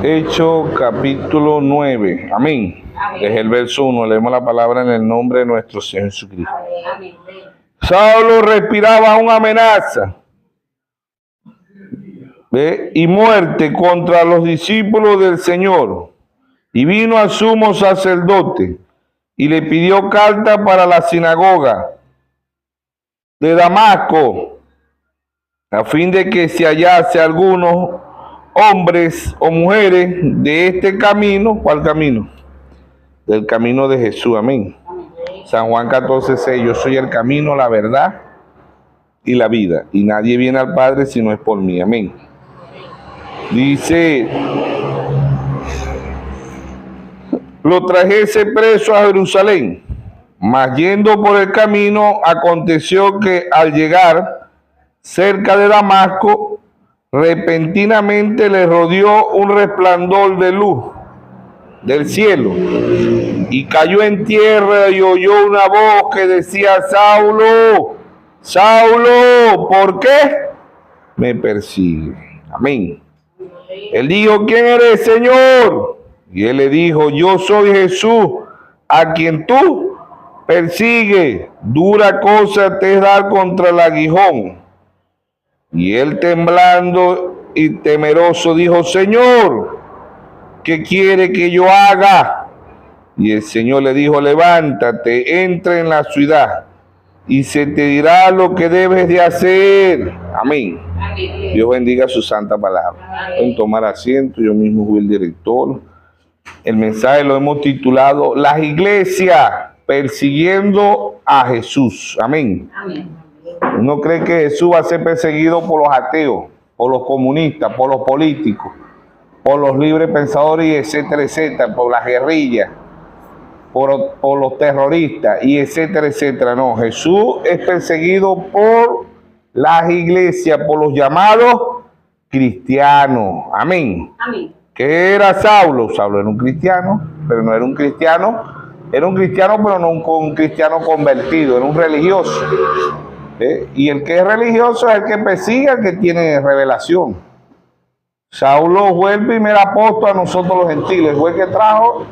Hechos capítulo 9. Amén. Desde el verso 1 leemos la palabra en el nombre de nuestro Señor Jesucristo. Amén. Saulo respiraba una amenaza y muerte contra los discípulos del Señor. Y vino al sumo sacerdote y le pidió carta para la sinagoga de Damasco, a fin de que se hallase algunos hombres o mujeres de este camino. ¿Cuál camino? Del camino de Jesús. Amén. San Juan 14:6. Yo soy el camino, la verdad y la vida, y nadie viene al Padre si no es por mí. Amén. Dice: lo trajese preso a Jerusalén, mas yendo por el camino, aconteció que al llegar cerca de Damasco, repentinamente le rodeó un resplandor de luz del cielo, y cayó en tierra y oyó una voz que decía: Saulo, Saulo, ¿por qué me persigue? Amén. Él dijo: ¿quién eres, Señor? Y él le dijo: yo soy Jesús, a quien tú persigues. Dura cosa te es dar contra el aguijón. Y él, temblando y temeroso, dijo: Señor, ¿qué quiere que yo haga? Y el Señor le dijo: levántate, entra en la ciudad, y se te dirá lo que debes de hacer. Amén. Amén. Dios bendiga su santa palabra. En tomar asiento, yo mismo fui el director. El mensaje lo hemos titulado: las iglesias persiguiendo a Jesús. Amén. Amén. Uno cree que Jesús va a ser perseguido por los ateos, por los comunistas, por los políticos, por los libres pensadores, etcétera, etcétera, por las guerrillas, por los terroristas, y etcétera, etcétera. No, Jesús es perseguido por las iglesias, por los llamados cristianos. Amén. Amén. ¿Qué era Saulo? Saulo era un cristiano, pero no era un cristiano. Era un cristiano, pero no un cristiano convertido, era un religioso. Y el que es religioso es el que persigue, el que tiene revelación. Saulo fue el primer apóstol a nosotros los gentiles, fue el que trajo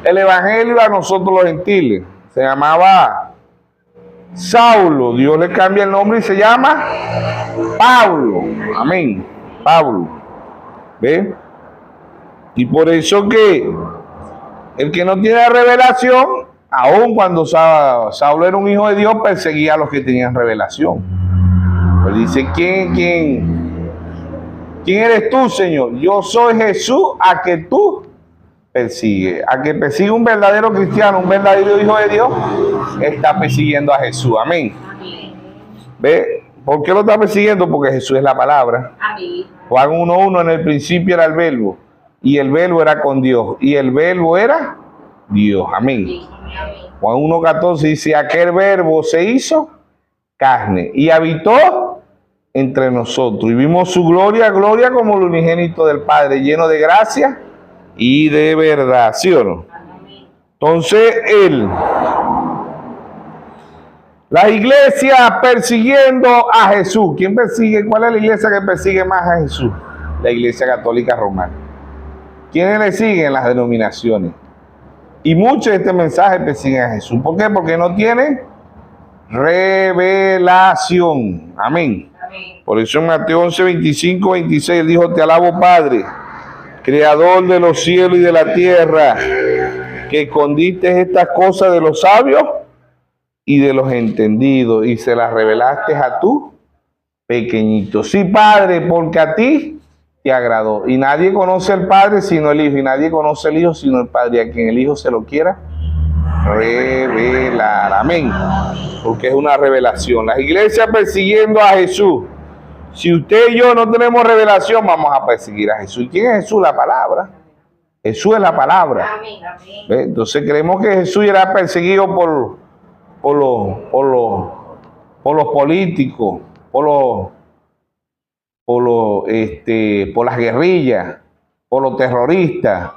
el evangelio a nosotros los gentiles. Se llamaba Saulo, Dios le cambia el nombre y se llama Pablo. Amén. Pablo. ¿Ve? Y por eso que el que no tiene revelación, aun cuando Saulo era un hijo de Dios, perseguía a los que tenían revelación. Pues dice: ¿Quién eres tú, Señor? Yo soy Jesús, a que tú persigues. A que persigue un verdadero cristiano, un verdadero hijo de Dios, está persiguiendo a Jesús. Amén. ¿Ve? ¿Por qué lo está persiguiendo? Porque Jesús es la palabra. Amén. Juan 1:1: en el principio era el verbo, y el verbo era con Dios, y el verbo era Dios. Amén. Juan 1:14 dice: aquel verbo se hizo carne y habitó entre nosotros, y vimos su gloria, gloria como el unigénito del Padre, lleno de gracia y de verdad. ¿Sí o no? Entonces la iglesia persiguiendo a Jesús. ¿Quién persigue? ¿Cuál es la iglesia que persigue más a Jesús? La Iglesia Católica Romana. ¿Quiénes le siguen? Las denominaciones. Y muchos de este mensaje persiguen a Jesús. ¿Por qué? Porque no tienen revelación. Amén. Amén. Por eso en Mateo 11:25-26 dijo: te alabo, Padre, creador de los cielos y de la tierra, que escondiste estas cosas de los sabios y de los entendidos, y se las revelaste a tu pequeñito. Sí, Padre, porque a ti te agradó. Y nadie conoce al Padre sino el Hijo, y nadie conoce al Hijo sino el Padre, y a quien el Hijo se lo quiera revelar. Amén. Porque es una revelación. Las iglesias persiguiendo a Jesús. Si usted y yo no tenemos revelación, vamos a perseguir a Jesús. ¿Y quién es Jesús? La palabra. Jesús es la palabra. Amén. Entonces creemos que Jesús era perseguido por los políticos, por las guerrillas, por los terroristas,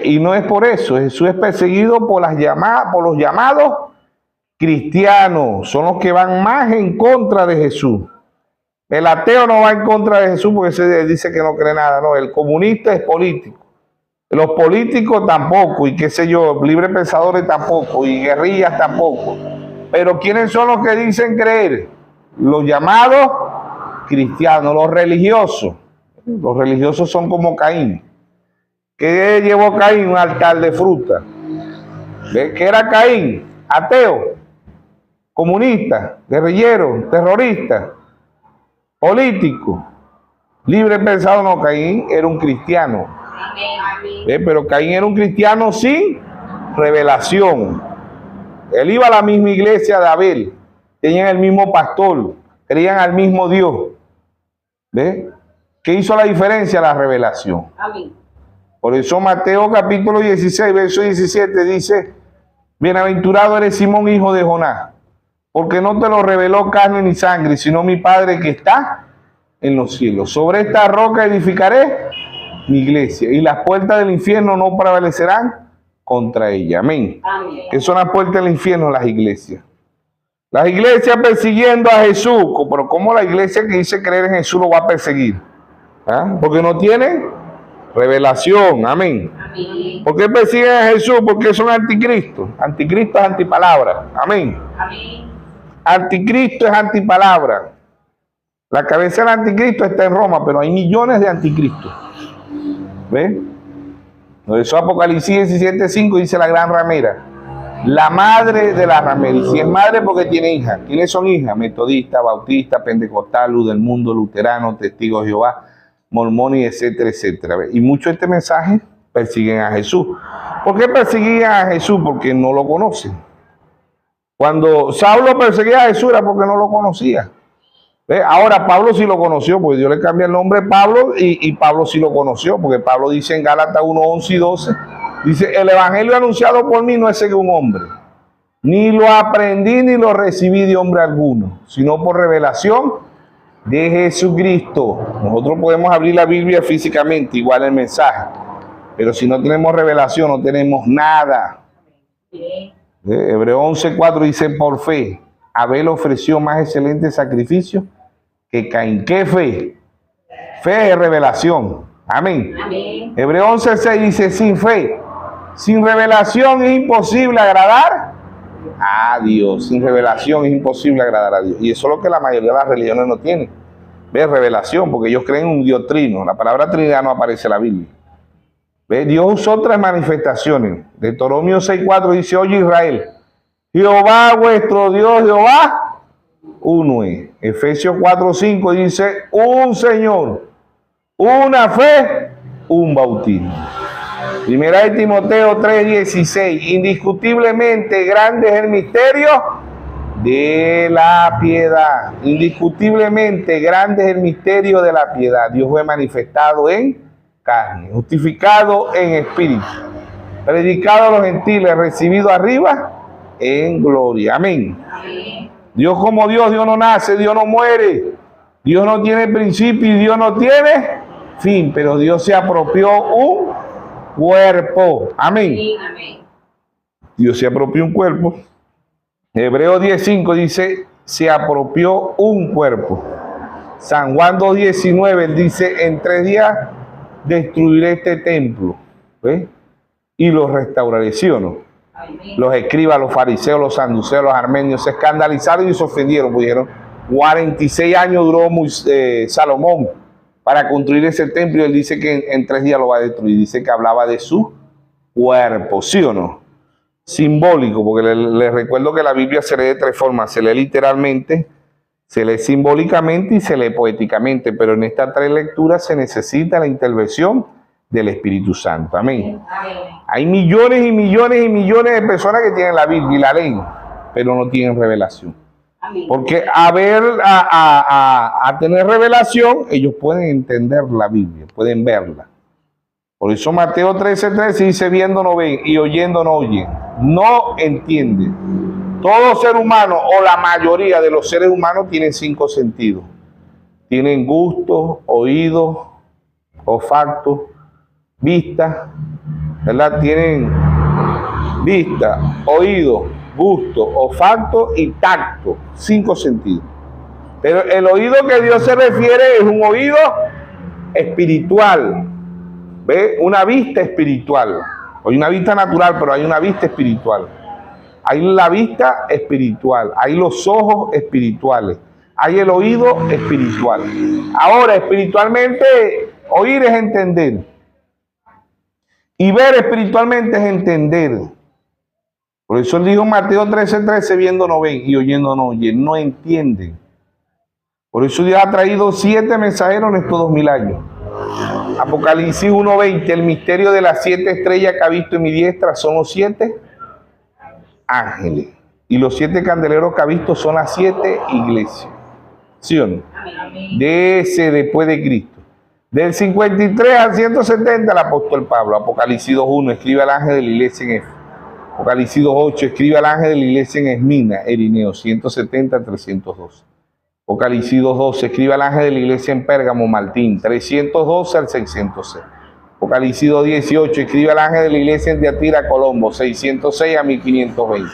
y no es por eso. Jesús es perseguido por los llamados cristianos. Son los que van más en contra de Jesús. El ateo no va en contra de Jesús porque se dice que no cree nada. No, el comunista es político. Los políticos tampoco, y qué sé yo, libres pensadores tampoco, y guerrillas tampoco. Pero ¿quiénes son los que dicen creer? Los llamados cristianos, los religiosos. Los religiosos son como Caín. ¿Qué llevó Caín? Un altar de fruta. ¿Qué era Caín? Ateo, comunista, guerrillero, terrorista, político, libre pensador. No, Caín era un cristiano. Pero Caín era un cristiano sin revelación. Él iba a la misma iglesia de Abel, tenían el mismo pastor, creían al mismo Dios. ¿Ve? ¿Qué hizo la diferencia? La revelación. Amén. Por eso Mateo capítulo 16, verso 17 dice: bienaventurado eres Simón, hijo de Jonás, porque no te lo reveló carne ni sangre, sino mi Padre que está en los cielos. Sobre esta roca edificaré mi iglesia, y las puertas del infierno no prevalecerán contra ella. Amén. Amén. ¿Qué son las puertas del infierno? Las iglesias. Las iglesias persiguiendo a Jesús. Pero ¿cómo la iglesia que dice creer en Jesús lo va a perseguir? ¿Ah? Porque no tiene revelación. Amén. Amén. ¿Por qué persiguen a Jesús? Porque son anticristos. Anticristo es antipalabra. Amén. Amén. Anticristo es antipalabra. La cabeza del anticristo está en Roma, pero hay millones de anticristos. ¿Ve? Por eso Apocalipsis 17:5 dice la gran ramera, la madre de la ramera. Y si es madre, porque tiene hijas. ¿Quiénes son hijas? Metodista, bautista, pentecostal, luz del mundo, luterano, testigos de Jehová, mormones, etcétera, etcétera. Y muchos de este mensaje persiguen a Jesús. ¿Por qué perseguían a Jesús? Porque no lo conocen. Cuando Saulo perseguía a Jesús era porque no lo conocía. ¿Ve? Ahora Pablo sí lo conoció, porque Dios le cambia el nombre Pablo, y Pablo sí lo conoció, porque Pablo dice en Gálatas 1:11 y 12, dice: el evangelio anunciado por mí no es según hombre, ni lo aprendí ni lo recibí de hombre alguno, sino por revelación de Jesucristo. Nosotros podemos abrir la Biblia físicamente, igual el mensaje, pero si no tenemos revelación no tenemos nada. Hebreos 11:4 dice: por fe Abel ofreció más excelente sacrificio que Caín. ¿Qué fe? Fe es revelación. Amén. Amén. Hebreos 11:6 dice: sin fe, sin revelación es imposible agradar a Dios. Sin revelación es imposible agradar a Dios. Y eso es lo que la mayoría de las religiones no tienen. Ve, revelación, porque ellos creen en un Dios trino. La palabra Trinidad no aparece en la Biblia. Ve, Dios usó tres manifestaciones. Deuteronomio 6:4 dice: oye Israel, Jehová vuestro Dios, Jehová uno es. Efesios 4:5 dice: un Señor, una fe, un bautismo. Primera de Timoteo 3:16: indiscutiblemente grande es el misterio de la piedad. Indiscutiblemente grande es el misterio de la piedad. Dios fue manifestado en carne, justificado en espíritu, predicado a los gentiles, recibido arriba en gloria. Amén. Amén. Dios como Dios, Dios no nace, Dios no muere, Dios no tiene principio y Dios no tiene fin, pero Dios se apropió un cuerpo. Amén. Amén. Dios se apropió un cuerpo. Hebreos 10:5 dice: se apropió un cuerpo. San Juan 2:19 él dice: en 3 días destruiré este templo, ¿ves? Y lo restauraré, ¿sí o no? Los escribas, los fariseos, los saduceos, los armenios se escandalizaron y se ofendieron, pues dijeron: 46 años duró Salomón para construir ese templo, y él dice que en 3 días lo va a destruir. Dice que hablaba de su cuerpo, ¿sí o no? Simbólico, porque les recuerdo que la Biblia se lee de 3 formas: se lee literalmente, se lee simbólicamente y se lee poéticamente, pero en estas 3 lecturas se necesita la intervención del Espíritu Santo. Amén. Amén. Hay millones y millones y millones de personas que tienen la Biblia y la leen, pero no tienen revelación. Amén. Porque a tener revelación, ellos pueden entender la Biblia, pueden verla. Por eso Mateo 13:13 dice: viendo no ven y oyendo no oyen. No entienden. Todo ser humano, o la mayoría de los seres humanos, tienen 5 sentidos. Tienen gusto, oído, olfato, vista, ¿verdad? Tienen vista, oído, gusto, olfato y tacto. 5 sentidos. Pero el oído que Dios se refiere es un oído espiritual. ¿Ve? Una vista espiritual. Hay una vista natural, pero hay una vista espiritual. Hay la vista espiritual, hay los ojos espirituales, hay el oído espiritual. Ahora, espiritualmente, oír es entender. Y ver espiritualmente es entender. Por eso él dijo en Mateo 13:13, viendo no ven y oyendo no oyen, no entienden. Por eso Dios ha traído 7 mensajeros en estos 2000 años. Apocalipsis 1:20, el misterio de las 7 estrellas que ha visto en mi diestra son los 7 ángeles. Y los 7 candeleros que ha visto son las 7 iglesias. ¿Sí o no? De ese después de Cristo. Del 53 al 170 el apóstol Pablo. Apocalipsis 2:1 escribe al ángel de la iglesia en Éfeso. Apocalipsis 2:8 escribe al ángel de la iglesia en Esmina, Erineo, 170 al 312. Apocalipsis 2:12 escribe al ángel de la iglesia en Pérgamo, Martín, 312 al 606. Apocalipsis 2:18 escribe al ángel de la iglesia en Tiatira, Colombo, 606 a 1520.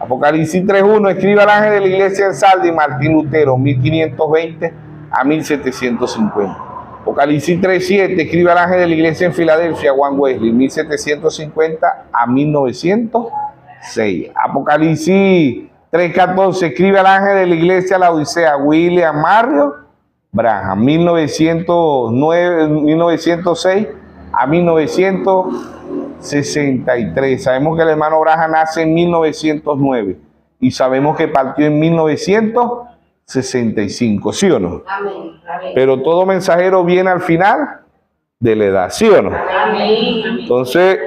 Apocalipsis 3:1 escribe al ángel de la iglesia en Sardi, Martín Lutero, 1520 a 1750. Apocalipsis 3:7 escribe al ángel de la iglesia en Filadelfia, Juan Wesley, 1750 a 1906. Apocalipsis 3:14 escribe al ángel de la iglesia La Odisea, William Mario Branham, 1906 a 1963. Sabemos que el hermano Branham nace en 1909 y sabemos que partió en 1965, ¿sí o no? Amén. Amén. Pero todo mensajero viene al final de la edad, ¿sí o no? Amén. Entonces,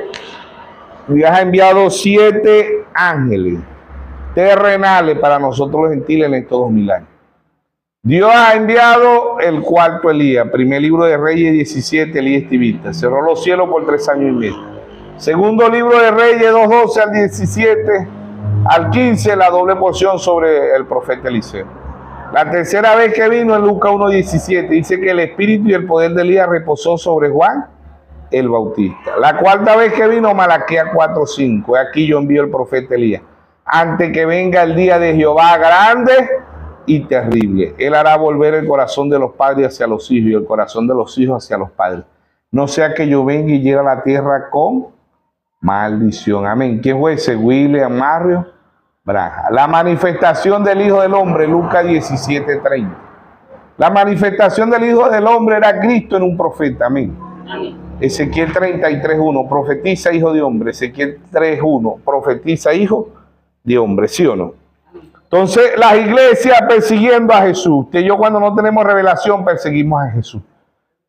Dios ha enviado 7 ángeles terrenales para nosotros los gentiles en estos 2000 años. Dios ha enviado el cuarto Elías, primer libro de Reyes 17, Elías Tibita, cerró los cielos por 3 años y medio. Segundo libro de Reyes 2:12 al 17 al 15, la doble porción sobre el profeta Eliseo. La tercera vez que vino en Lucas 1:17 dice que el espíritu y el poder de Elías reposó sobre Juan el Bautista. La cuarta vez que vino, Malaquías 4:5, aquí yo envío el profeta Elías, antes que venga el día de Jehová grande y terrible. Él hará volver el corazón de los padres hacia los hijos y el corazón de los hijos hacia los padres. No sea que yo venga y llegue a la tierra con maldición. Amén. ¿Quién fue ese? William Mario Branham. La manifestación del Hijo del Hombre, Lucas 17:30. La manifestación del Hijo del Hombre era Cristo en un profeta. Amén. Ezequiel 33:1, profetiza hijo de hombre. Ezequiel 3:1, profetiza hijo de hombre, ¿sí o no? Entonces, las iglesias persiguiendo a Jesús. Usted y yo, cuando no tenemos revelación, perseguimos a Jesús.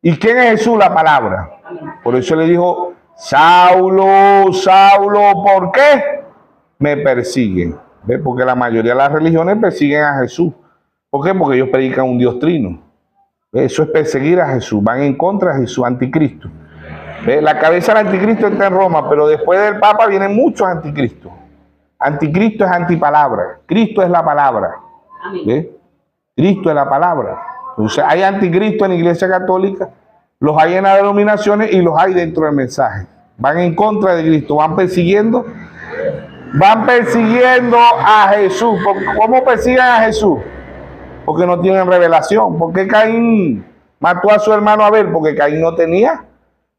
¿Y quién es Jesús? La palabra. Por eso le dijo, Saulo, Saulo, ¿por qué me persiguen? ¿Ve? Porque la mayoría de las religiones persiguen a Jesús. ¿Por qué? Porque ellos predican un Dios trino. ¿Ve? Eso es perseguir a Jesús. Van en contra de Jesús, anticristo. ¿Ve? La cabeza del anticristo está en Roma, pero después del Papa vienen muchos anticristos. Anticristo es antipalabra. Cristo es la palabra. ¿Ve? Cristo es la palabra. Entonces hay anticristo en la Iglesia Católica, los hay en las denominaciones y los hay dentro del mensaje. Van en contra de Cristo, van persiguiendo a Jesús. ¿Cómo persiguen a Jesús? Porque no tienen revelación. ¿Por qué Caín mató a su hermano Abel? Porque Caín no tenía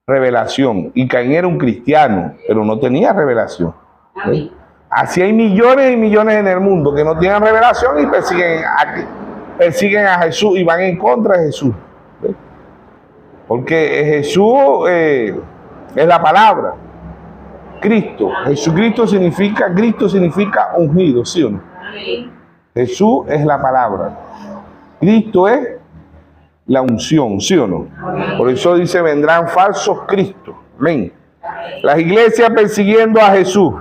revelación. Y Caín era un cristiano, pero no tenía revelación. ¿Ve? Así hay millones y millones en el mundo que no tienen revelación y persiguen a Jesús y van en contra de Jesús. ¿Ve? Porque Jesús es la palabra. Cristo. Jesucristo significa, Cristo significa ungido, ¿sí o no? Jesús es la palabra. Cristo es la unción, ¿sí o no? Por eso dice, vendrán falsos cristos. Amén. Las iglesias persiguiendo a Jesús.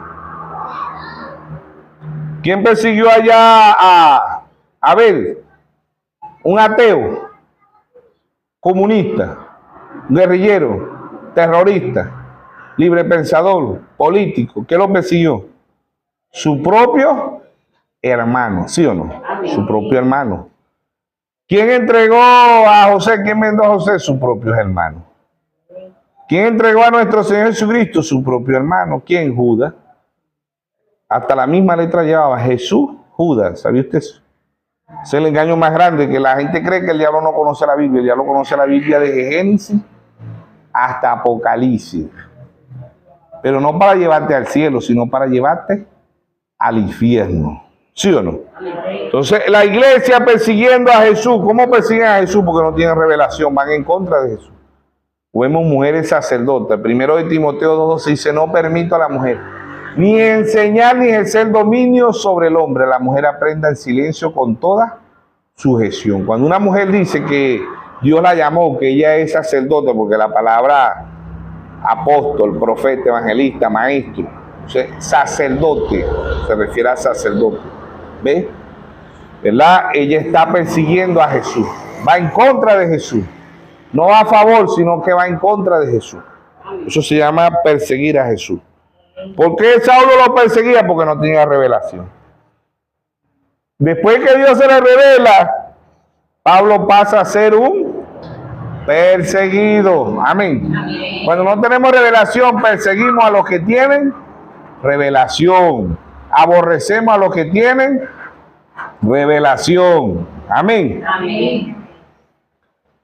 ¿Quién persiguió allá a Abel? Un ateo, comunista, guerrillero, terrorista, libre pensador, político. ¿Qué lo persiguió? Su propio hermano, ¿sí o no? Su propio hermano. ¿Quién entregó a José? ¿Quién vendó a José? Sus propios hermanos. ¿Quién entregó a nuestro Señor Jesucristo? Su propio hermano. ¿Quién? Judas. Hasta la misma letra llevaba Jesús, Judas. ¿Sabía usted eso? Es el engaño más grande, que la gente cree que el diablo no conoce la Biblia. El diablo conoce la Biblia desde Génesis hasta Apocalipsis. Pero no para llevarte al cielo, sino para llevarte al infierno. ¿Sí o no? Entonces, la iglesia persiguiendo a Jesús. ¿Cómo persiguen a Jesús? Porque no tienen revelación, van en contra de Jesús. Vemos mujeres sacerdotes. Primero de Timoteo 2:12 dice: no permito a la mujer ni enseñar ni ejercer dominio sobre el hombre. La mujer aprenda en silencio con toda sujeción. Cuando una mujer dice que Dios la llamó, que ella es sacerdote, porque la palabra apóstol, profeta, evangelista, maestro, o sea, sacerdote, se refiere a sacerdote, ¿ves? ¿Verdad? Ella está persiguiendo a Jesús, va en contra de Jesús, no va a favor, sino que va en contra de Jesús. Eso se llama perseguir a Jesús. ¿Por qué Saulo lo perseguía? Porque no tenía revelación. Después que Dios se le revela, Pablo pasa a ser un perseguido. Amén. Cuando no tenemos revelación, perseguimos a los que tienen revelación. Aborrecemos a los que tienen revelación. Amén. Amén.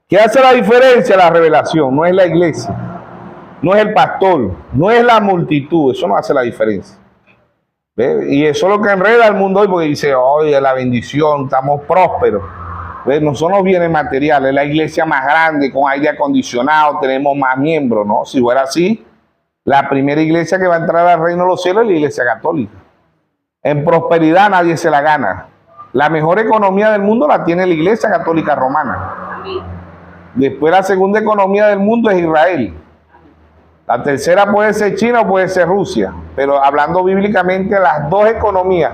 ¿Qué hace la diferencia? La revelación. No es la iglesia, no es el pastor, no es la multitud. Eso no hace la diferencia. ¿Ve? Y eso es lo que enreda al mundo hoy, porque dice: oye, la bendición, estamos prósperos. ¿Ve? No son los bienes materiales, la iglesia más grande, con aire acondicionado, tenemos más miembros, ¿no? Si fuera así, la primera iglesia que va a entrar al reino de los cielos es la iglesia católica. En prosperidad nadie se la gana. La mejor economía del mundo la tiene la iglesia católica romana. Después la segunda economía del mundo es Israel. La tercera puede ser China o puede ser Rusia. Pero hablando bíblicamente, las dos economías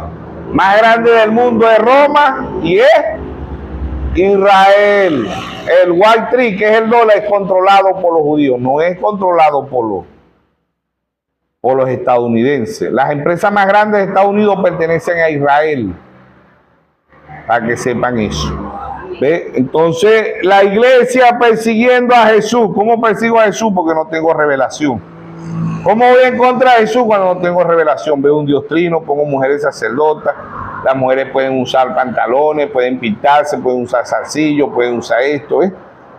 más grandes del mundo es Roma y es Israel. El Wall Street, que es el dólar, es controlado por los judíos, no es controlado por los estadounidenses. Las empresas más grandes de Estados Unidos pertenecen a Israel, para que sepan eso. ¿Ve? Entonces, la iglesia persiguiendo a Jesús. ¿Cómo persigo a Jesús? Porque no tengo revelación. ¿Cómo voy en contra de Jesús cuando no tengo revelación? Veo un Dios trino, pongo mujeres sacerdotas. Las mujeres pueden usar pantalones, pueden pintarse, pueden usar zarcillos, pueden usar esto, ¿eh?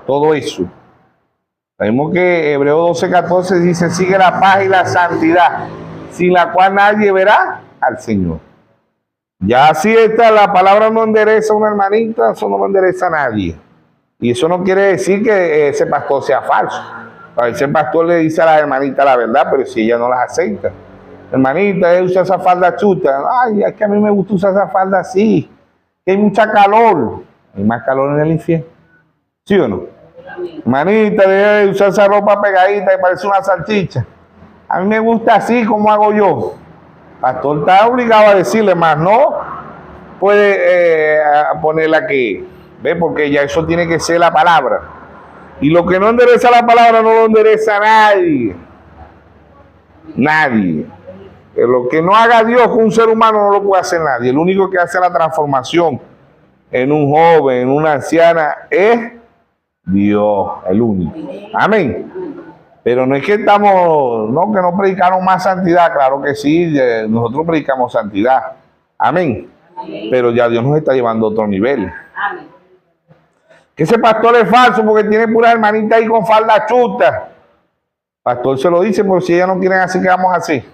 Todo eso. Sabemos que Hebreos 12:14 dice: sigue la paz y la santidad, sin la cual nadie verá al Señor. Ya así está, la palabra no endereza a una hermanita, eso no lo endereza a nadie. Y eso no quiere decir que ese pastor sea falso. A veces el pastor le dice a las hermanitas la verdad, pero si ella no las acepta. Hermanita, usa esa falda chuta. Ay, es que a mí me gusta usar esa falda así, que hay mucha calor. Hay más calor en el infierno. ¿Sí o no? Hermanita, debe usar esa ropa pegadita que parece una salchicha. A mí me gusta así, como hago yo. Pastor está obligado a decirle, más no puede ponerla aquí. ¿Ve? Porque ya eso tiene que ser la palabra. Y lo que no endereza la palabra no lo endereza nadie. Nadie. Lo que no haga Dios con un ser humano no lo puede hacer nadie. El único que hace la transformación en un joven, en una anciana, es Dios, el único. Amén. Pero no es que estamos, no, que no predicamos más santidad. Claro que sí, nosotros predicamos santidad. Amén. Pero ya Dios nos está llevando a otro nivel. Amén. Que ese pastor es falso porque tiene puras hermanitas ahí con falda chuta. Pastor se lo dice, pero si ellas no quieren así, ¿qué vamos a hacer?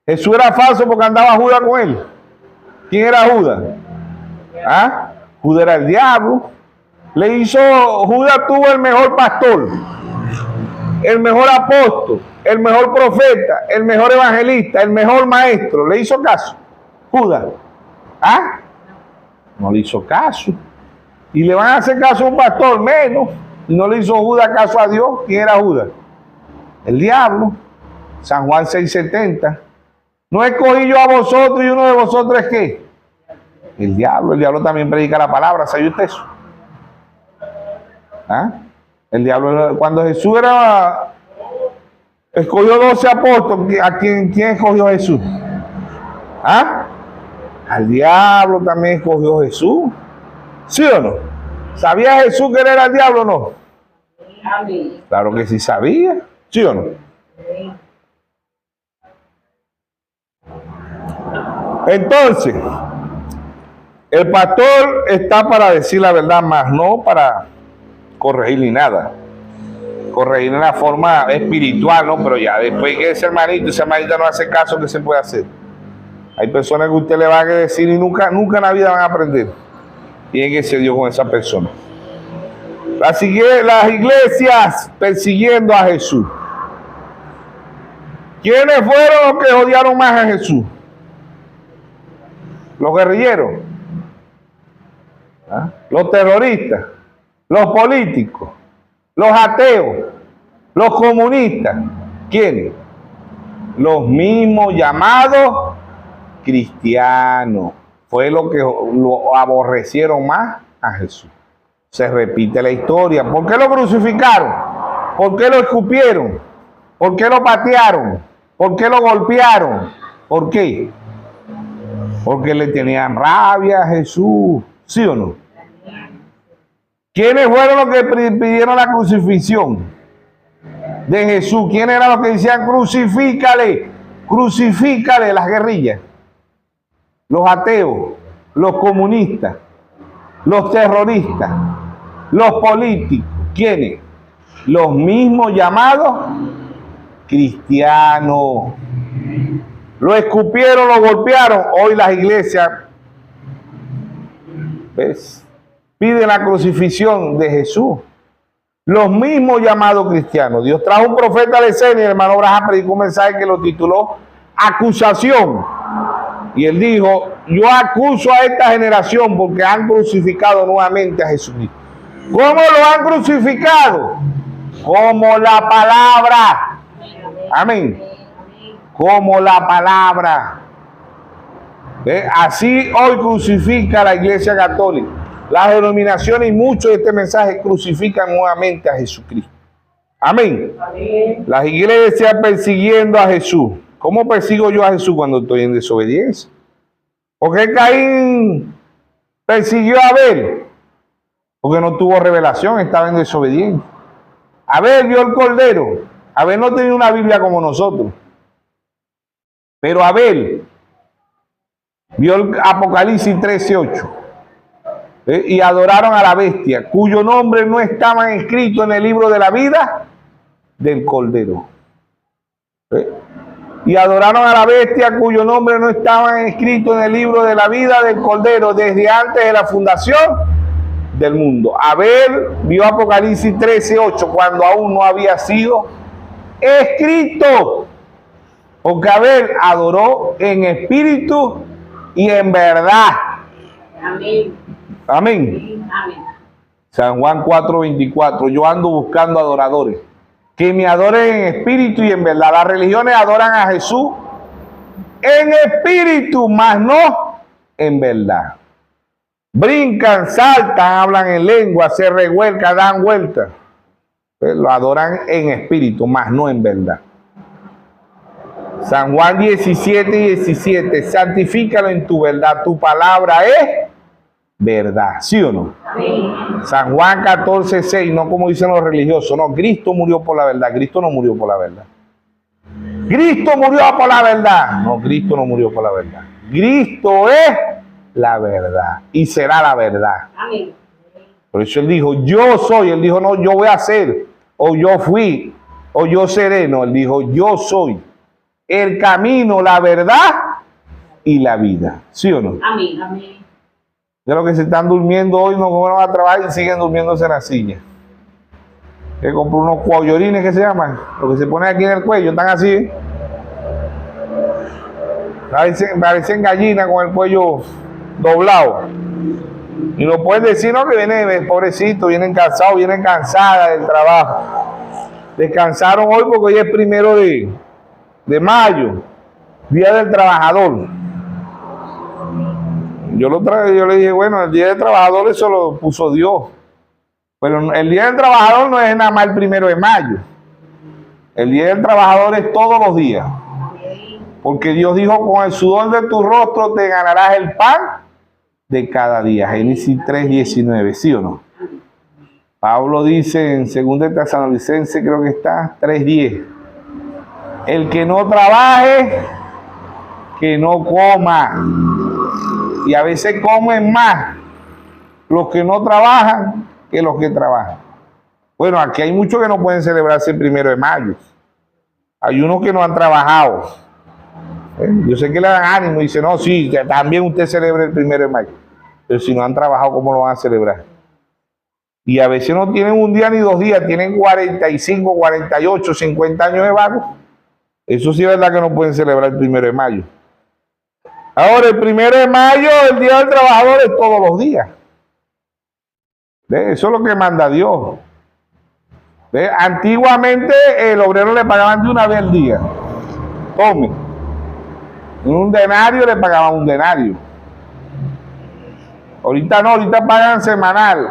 Jesús era falso porque andaba Judas con él. ¿Quién era Judas? ¿Ah? Judas era el diablo. Judas tuvo el mejor pastor, el mejor apóstol, el mejor profeta, el mejor evangelista, el mejor maestro. ¿Le hizo caso? Judas. ¿Ah? No le hizo caso. Y le van a hacer caso a un pastor, menos. Y no le hizo Judas caso a Dios. ¿Quién era Judas? El diablo. San Juan 6:70. No escogí yo a vosotros y uno de vosotros es ¿qué? El diablo. El diablo también predica la palabra. ¿Sabe usted eso? ¿Ah? El diablo, cuando Jesús escogió 12 apóstoles, ¿a quién escogió Jesús? ¿Ah? Al diablo también escogió Jesús. ¿Sí o no? ¿Sabía Jesús que él era el diablo o no? Amén. Claro que sí sabía. ¿Sí o no? Entonces, El pastor está para decir la verdad, más no para corregir ni nada. Corregir en la forma espiritual, ¿no? Pero ya después que ese hermanito no hace caso, ¿qué se puede hacer? Hay personas que usted le va a decir y nunca en la vida van a aprender. Tiene que ser Dios con esa persona. Las iglesias persiguiendo a Jesús. ¿Quiénes fueron los que odiaron más a Jesús? Los guerrilleros, ¿ah? Los terroristas, los políticos, los ateos, los comunistas. ¿Quiénes? Los mismos llamados cristianos. Fue lo que lo aborrecieron más a Jesús. Se repite la historia. ¿Por qué lo crucificaron? ¿Por qué lo escupieron? ¿Por qué lo patearon? ¿Por qué lo golpearon? ¿Por qué? Porque le tenían rabia a Jesús. ¿Sí o no? ¿Quiénes fueron los que pidieron la crucifixión de Jesús? ¿Quiénes eran los que decían crucifícale? Crucifícale, las guerrillas. Los ateos, los comunistas, los terroristas, los políticos. ¿Quiénes? Los mismos llamados cristianos. Lo escupieron, lo golpearon. Hoy las iglesias, ¿ves?, piden la crucifixión de Jesús. Los mismos llamados cristianos. Dios trajo un profeta de escena y el hermano Abraham predicó un mensaje que lo tituló Acusación. Y él dijo: yo acuso a esta generación porque han crucificado nuevamente a Jesucristo. ¿Cómo lo han crucificado? Como la palabra. Amén. Como la palabra. ¿Ve? Así hoy crucifica la Iglesia Católica. Las denominaciones y muchos de este mensaje crucifican nuevamente a Jesucristo. Amén. Amén. Las iglesias persiguiendo a Jesús. ¿Cómo persigo yo a Jesús cuando estoy en desobediencia? ¿Por qué Caín persiguió a Abel? Porque no tuvo revelación, estaba en desobediencia. Abel vio el cordero. Abel no tenía una Biblia como nosotros. Pero Abel vio el Apocalipsis 13:8. Y adoraron a la bestia, cuyo nombre no estaba escrito en el libro de la vida del cordero. Y adoraron a la bestia, cuyo nombre no estaba escrito en el libro de la vida del cordero desde antes de la fundación del mundo. Abel vio Apocalipsis 13:8 cuando aún no había sido escrito. Porque Abel adoró en espíritu y en verdad. Amén. Amén. Amén. San Juan 4:24. Yo ando buscando adoradores que me adoren en espíritu y en verdad. Las religiones adoran a Jesús en espíritu, mas no en verdad. Brincan, saltan, hablan en lengua, se revuelcan, dan vueltas. Lo adoran en espíritu, mas no en verdad. San Juan 17:17. Santifícalo en tu verdad. Tu palabra es verdad. ¿Sí o no? Amén. San Juan 14:6. No como dicen los religiosos. No, Cristo murió por la verdad. Cristo no murió por la verdad. Cristo murió por la verdad. No, Cristo no murió por la verdad. Cristo es la verdad y será la verdad. Amén. Por eso él dijo, yo soy. Él dijo, no, yo voy a ser, o yo fui, o yo seré. No, él dijo, yo soy el camino, la verdad y la vida. ¿Sí o no? Amén. Amén. De los que se están durmiendo hoy no van a trabajar y siguen durmiéndose en la silla. Que compró unos cuaillorines que se llaman, lo que se pone aquí en el cuello, están así, ¿eh? Parecen gallinas con el cuello doblado. Y no pueden decir, no, que vienen, pobrecito, vienen cansados, vienen cansadas del trabajo. Descansaron hoy porque hoy es 1 de mayo, Día del Trabajador. Yo le dije, bueno, el Día del Trabajador eso lo puso Dios. Pero el Día del Trabajador no es nada más el 1 de mayo. El Día del Trabajador es todos los días. Porque Dios dijo, con el sudor de tu rostro te ganarás el pan de cada día. Génesis 3:19, ¿sí o no? Pablo dice en 2 Tesalonicenses, creo que está, 3:10. El que no trabaje, que no coma. Y a veces comen más los que no trabajan que los que trabajan. Bueno, aquí hay muchos que no pueden celebrarse el 1 de mayo. Hay unos que no han trabajado. Yo sé que le dan ánimo y dicen, no, sí, que también usted celebra el 1 de mayo. Pero si no han trabajado, ¿cómo lo van a celebrar? Y a veces no tienen un día ni 2 días, tienen 45, 48, 50 años de vagos. Eso sí es verdad que no pueden celebrar el 1 de mayo. Ahora, el 1 de mayo, el Día del Trabajador, es todos los días. ¿Ve? Eso es lo que manda Dios. ¿Ve? Antiguamente el obrero le pagaban de una vez al día. Tome. En un denario le pagaban un denario. Ahorita no, ahorita pagan semanal.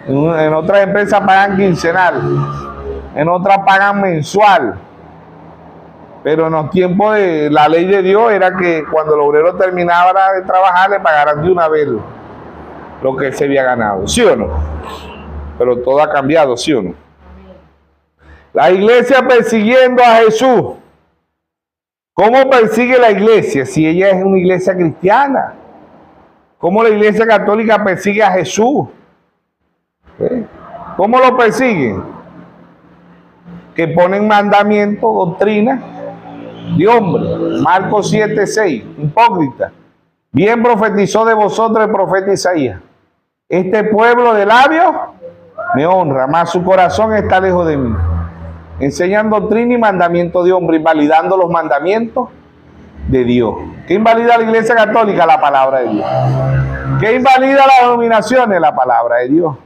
En otras empresas pagan quincenal. En otras pagan mensual. Pero en los tiempos de la ley de Dios era que cuando el obrero terminaba de trabajar le pagaran de una vez lo que él se había ganado. ¿Sí o no? Pero todo ha cambiado, ¿sí o no? La iglesia persiguiendo a Jesús. ¿Cómo persigue la iglesia si ella es una iglesia cristiana? ¿Cómo la iglesia católica persigue a Jesús? ¿Cómo lo persiguen? Que ponen mandamientos, doctrina de hombre. Marcos 7:6, hipócrita. Bien profetizó de vosotros el profeta Isaías. Este pueblo de labios me honra, mas su corazón está lejos de mí. Enseñan doctrina y mandamiento de hombre, invalidando los mandamientos de Dios. ¿Qué invalida la iglesia católica? La palabra de Dios. ¿Qué invalida las denominaciones? La palabra de Dios.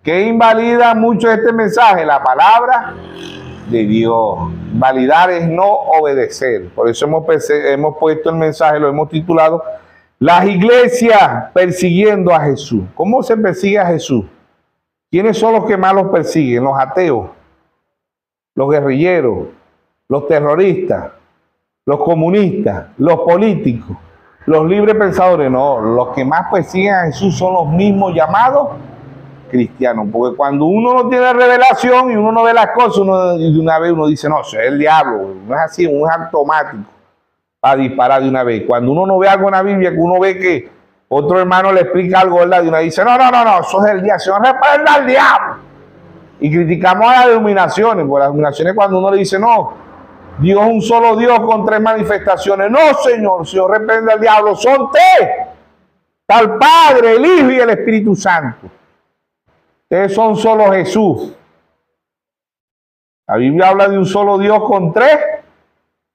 ¿Qué invalida mucho este mensaje? La palabra de Dios. Validar es no obedecer. Por eso hemos puesto el mensaje, lo hemos titulado Las iglesias persiguiendo a Jesús. ¿Cómo se persigue a Jesús? ¿Quiénes son los que más los persiguen? Los ateos, los guerrilleros, los terroristas, los comunistas, los políticos, los libres pensadores. No, los que más persiguen a Jesús son los mismos llamados cristianos, porque cuando uno no tiene revelación y uno no ve las cosas, de una vez uno dice, no, eso es el diablo. No es así, uno es automático para disparar de una vez. Cuando uno no ve algo en la Biblia, que uno ve que otro hermano le explica algo, ¿verdad? Y uno dice, no, eso es el diablo, Señor, reprenda al diablo. Y criticamos a las denominaciones, porque las denominaciones cuando uno le dice, no, Dios es un solo Dios con 3 manifestaciones. No, Señor, reprende al diablo, son 3. Está el Padre, el Hijo y el Espíritu Santo. Ustedes son solo Jesús. La Biblia habla de un solo Dios con 3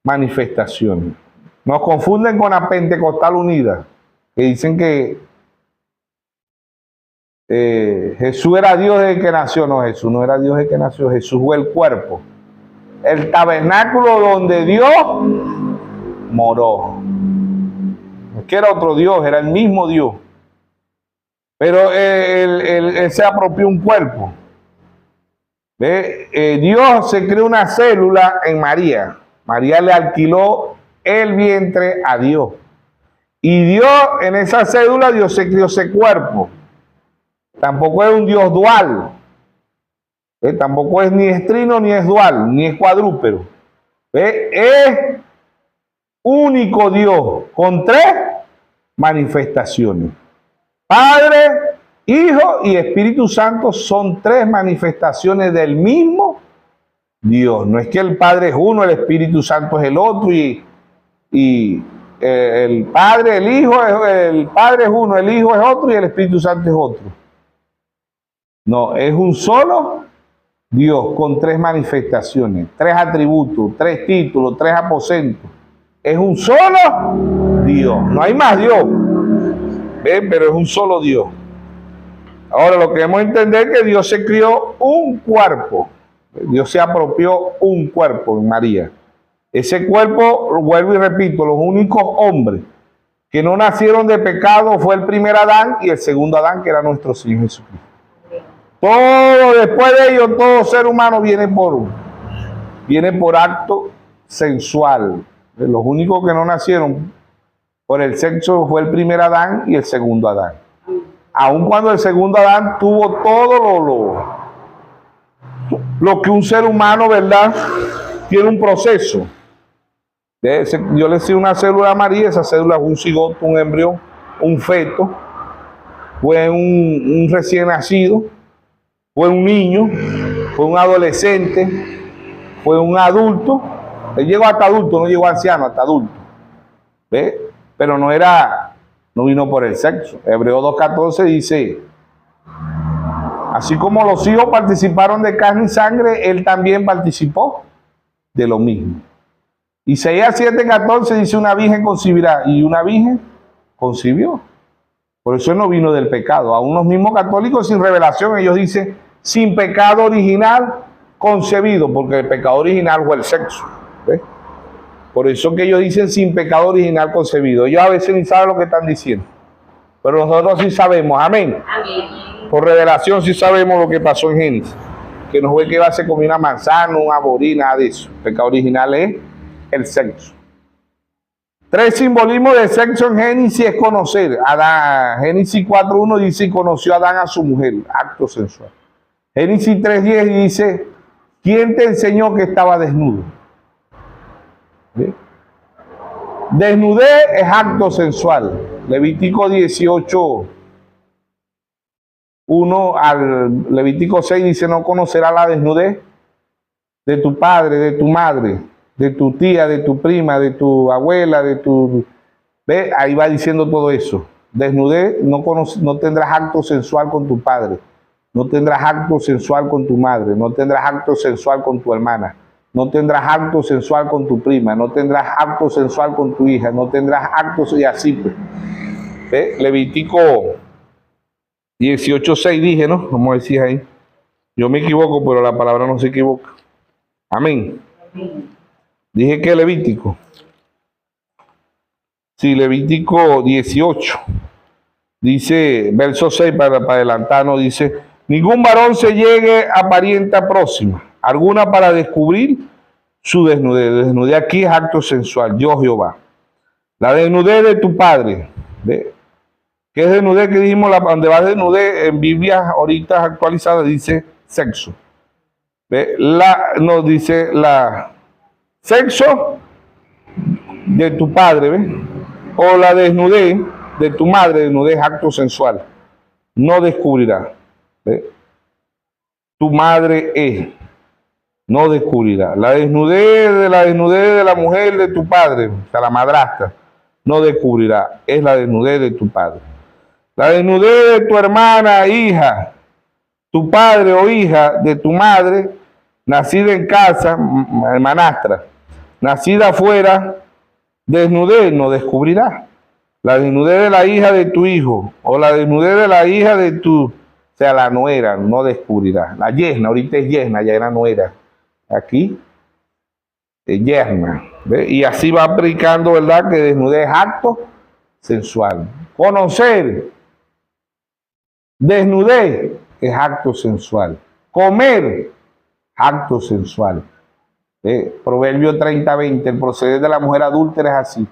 manifestaciones. Nos confunden con la Pentecostal Unida, que dicen que Jesús era Dios desde que nació. No, Jesús no era Dios desde que nació. Jesús fue el cuerpo, el tabernáculo donde Dios moró. No es que era otro Dios, era el mismo Dios. Pero él se apropió un cuerpo. Dios se creó una célula en María. María le alquiló el vientre a Dios. Y Dios, en esa célula, Dios se creó ese cuerpo. Tampoco es un Dios dual. Tampoco es ni es trino, ni es dual, ni es cuadrúpedo. Es único Dios, con 3 manifestaciones. Padre, Hijo y Espíritu Santo son 3 manifestaciones del mismo Dios. No es que el Padre es uno, el Espíritu Santo es el otro y el Padre, el Padre es uno, el Hijo es otro y el Espíritu Santo es otro. No, es un solo Dios con 3 manifestaciones, 3 atributos, 3 títulos, 3 aposentos. Es un solo Dios, no hay más Dios. ¿Ven? Pero es un solo Dios. Ahora lo que debemos entender es que Dios se crió un cuerpo. Dios se apropió un cuerpo en María. Ese cuerpo, vuelvo y repito, los únicos hombres que no nacieron de pecado fue el primer Adán y el segundo Adán, que era nuestro Señor Jesucristo. Todo después de ello, todo ser humano viene por acto sensual. Los únicos que no nacieron por el sexo fue el primer Adán y el segundo Adán. Aun cuando el segundo Adán tuvo todo lo que un ser humano, ¿verdad?, tiene un proceso. Yo le decía una célula a María, esa célula es un cigoto, un embrión. un feto, fue un recién nacido, fue un niño, fue un adolescente, fue un adulto. Él llegó hasta adulto, no llegó anciano, hasta adulto. ¿Ve? Pero no vino por el sexo. Hebreo 2:14 dice, así como los hijos participaron de carne y sangre, él también participó de lo mismo. Isaías 7:14 dice, una virgen concebirá, y una virgen concibió. Por eso él no vino del pecado. A unos mismos católicos sin revelación, ellos dicen, sin pecado original concebido, porque el pecado original fue el sexo. ¿Ves? Por eso que ellos dicen sin pecado original concebido. Ellos a veces ni saben lo que están diciendo, pero nosotros sí sabemos. Amén. Amén. Por revelación sí sabemos lo que pasó en Génesis. Que no fue que se comió una manzana, un aborí, nada de eso. El pecado original es el sexo. 3 simbolismos de sexo en Génesis es conocer. Adán, Génesis 4:1 dice, y conoció a Adán a su mujer, acto sensual. Génesis 3:10 dice, ¿quién te enseñó que estaba desnudo? ¿Sí? Desnudez es acto sensual. Levítico 18:1 al Levítico 6 dice, no conocerás la desnudez de tu padre, de tu madre, de tu tía, de tu prima, de tu abuela, de tu... ¿Ve? Ahí va diciendo todo eso. Desnudez, no tendrás acto sensual con tu padre, no tendrás acto sensual con tu madre, no tendrás acto sensual con tu hermana, no tendrás acto sensual con tu prima, no tendrás acto sensual con tu hija, no tendrás actos y así. Pues. ¿Ve? Levítico 18:6 dije, ¿no? Como decís ahí. Yo me equivoco, pero la palabra no se equivoca. Amén. Dije que Levítico. Sí, Levítico 18. Dice, verso 6 para adelantarnos, dice, ningún varón se llegue a parienta próxima, alguna para descubrir su desnudez. Desnudez aquí es acto sensual, yo Jehová. La desnudez de tu padre. ¿Ve? ¿Qué es desnudez? Que dijimos, donde va desnudez en Biblia ahorita actualizada dice sexo. ¿Ve? Nos dice la sexo de tu padre, ¿ve? O la desnudez de tu madre, desnudez acto sensual. No descubrirá. ¿Ve? Tu madre es. No descubrirá. La desnudez de la mujer de tu padre, o sea, la madrastra, no descubrirá. Es la desnudez de tu padre. La desnudez de tu hermana, hija, tu padre o hija de tu madre, nacida en casa, hermanastra, nacida afuera, desnudez no descubrirá. La desnudez de la hija de tu hijo o la desnudez de la hija de tu, o sea, la nuera, no descubrirá. La yerna, ahorita es yerna, ya era nuera. Aquí es yerna. ¿Ve? Y así va aplicando, ¿verdad? Que desnudez es acto sensual. Conocer, desnudez es acto sensual. Comer, acto sensual. Proverbio 30:20, el proceder de la mujer adúltera es así.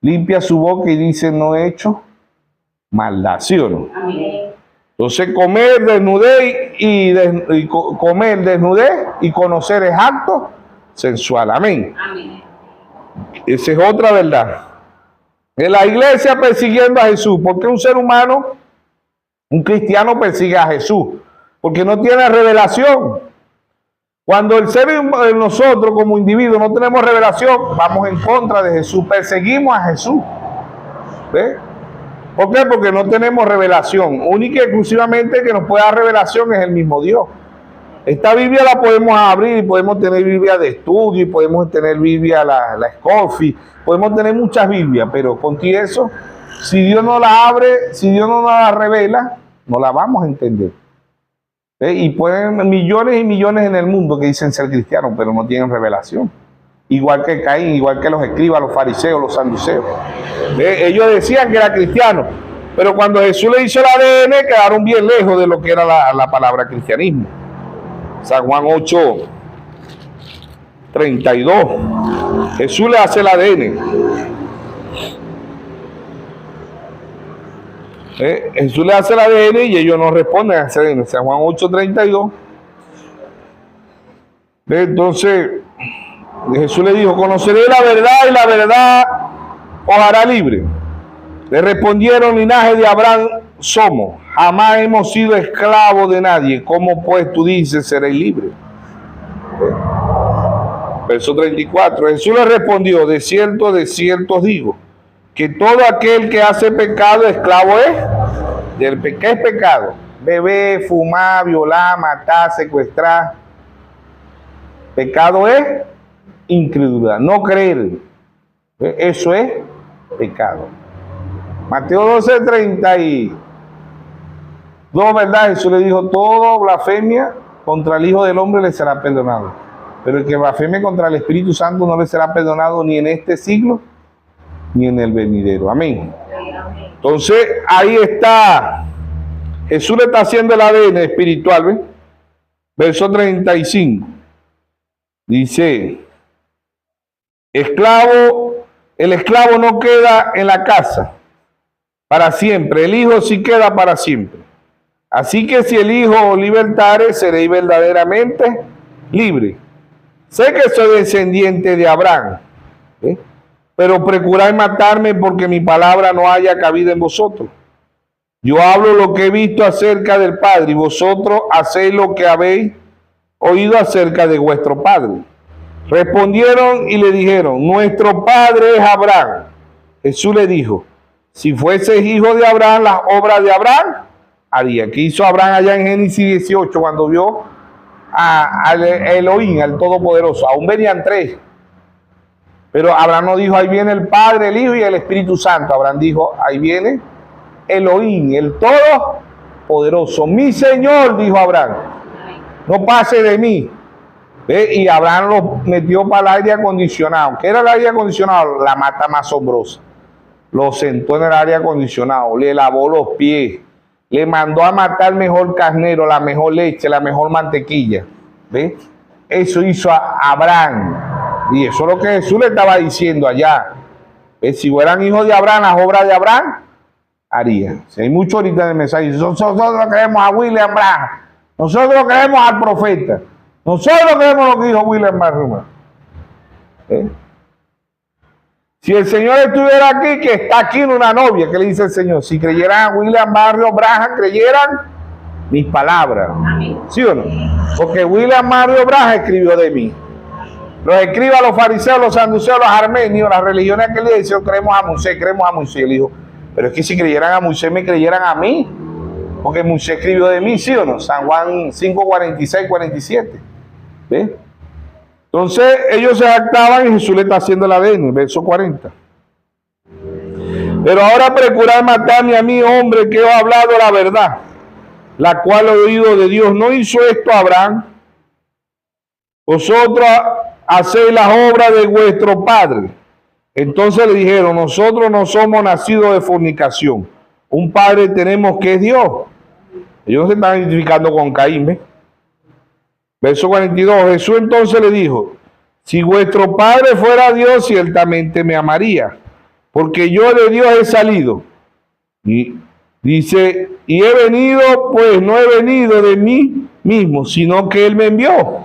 Limpia su boca y dice, no he hecho maldad, ¿sí o no? Amén. Entonces comer desnudez comer desnudez y conocer es acto sensual. Amén. Amén. Esa es otra verdad. En la iglesia persiguiendo a Jesús. ¿Por qué un ser humano, un cristiano persigue a Jesús? Porque no tiene revelación. Cuando nosotros como individuos no tenemos revelación, vamos en contra de Jesús, perseguimos a Jesús. ¿Ve? ¿Por qué? Porque no tenemos revelación. Única y exclusivamente que nos puede dar revelación es el mismo Dios. Esta Biblia la podemos abrir y podemos tener Biblia de estudio y podemos tener Biblia, la Scofield, podemos tener muchas Biblias, pero con eso, si Dios no la abre, si Dios no nos la revela, no la vamos a entender. Y pueden millones y millones en el mundo que dicen ser cristianos, pero no tienen revelación. Igual que Caín, igual que los escribas, los fariseos, los saduceos. Ellos decían que era cristiano, pero cuando Jesús le hizo el ADN, quedaron bien lejos de lo que era la palabra cristianismo. San Juan 8:32. Jesús le hace el ADN. Jesús le hace el ADN y ellos no responden a ese ADN. San Juan 8:32. Entonces Jesús le dijo, conoceré la verdad y la verdad os hará libre. Le respondieron: linaje de Abraham somos, jamás hemos sido esclavos de nadie. ¿Cómo pues tú dices seréis libres? Verso 34. Jesús le respondió: de cierto os digo, que todo aquel que hace pecado, esclavo es del pecado. ¿Qué es pecado? Beber, fumar, violar, matar, secuestrar. Pecado es incredulidad, no creer. Eso es pecado. Mateo 12:32, ¿verdad? Jesús le dijo: todo blasfemia contra el Hijo del Hombre le será perdonado, pero el que blasfeme contra el Espíritu Santo no le será perdonado ni en este siglo ni en el venidero. Amén. Entonces ahí está, Jesús le está haciendo el ADN espiritual, ¿ven? Verso 35 dice: el esclavo no queda en la casa para siempre, el Hijo sí queda para siempre. Así que si el Hijo os libertare, seréis verdaderamente libre. Sé que soy descendiente de Abraham, pero procuráis matarme, porque mi palabra no haya cabida en vosotros. Yo hablo lo que he visto acerca del Padre, y vosotros hacéis lo que habéis oído acerca de vuestro padre. Respondieron y le dijeron: nuestro padre es Abraham. Jesús le dijo: si fueses hijo de Abraham, las obras de Abraham haría. ¿Qué hizo Abraham allá en Génesis 18 cuando vio a Elohim, al Todopoderoso? Aún venían tres, pero Abraham no dijo: ahí viene el Padre, el Hijo y el Espíritu Santo. Abraham dijo: ahí viene Elohim, el Todopoderoso. Mi Señor, dijo Abraham, no pase de mí. ¿Ve? Y Abraham lo metió para el aire acondicionado. ¿Qué era el aire acondicionado? La mata más asombrosa. Lo sentó en el aire acondicionado, le lavó los pies, le mandó a matar el mejor carnero, la mejor leche, la mejor mantequilla. ¿Ve? Eso hizo a Abraham. Y eso es lo que Jesús le estaba diciendo allá. ¿Ve? Si fueran hijos de Abraham, las obras de Abraham haría. Si hay mucho ahorita en el mensaje: nosotros creemos a William Branham, nosotros creemos al profeta, nosotros creemos lo que dijo William Branham. Si el Señor estuviera aquí, que está aquí en una novia, ¿qué le dice el Señor? Si creyeran a William Mario Branham, creyeran mis palabras. Amén. ¿Sí o no? Porque William Mario Branham escribió de mí. Los escribas, los fariseos, los saduceos, los armenios, las religiones que le decían: creemos a Moisés, creemos a Moisés. Él dijo: pero es que si creyeran a Moisés, me creyeran a mí, porque Moisés escribió de mí, ¿sí o no? San Juan 5, 46, 47. ¿Ves? Entonces ellos se jactaban y Jesús le está haciendo el ADN, verso 40. Pero ahora procurar matarme a mí, hombre, que he hablado la verdad, la cual he oído de Dios. ¿No hizo esto Abraham? Vosotros hacéis las obras de vuestro padre. Entonces le dijeron: nosotros no somos nacidos de fornicación, un padre tenemos que es Dios. Ellos se están identificando con Caín, ¿ves? Verso 42, Jesús entonces le dijo: si vuestro padre fuera Dios, ciertamente me amaría, porque yo de Dios he salido. Y dice: y he venido, pues no he venido de mí mismo, sino que Él me envió.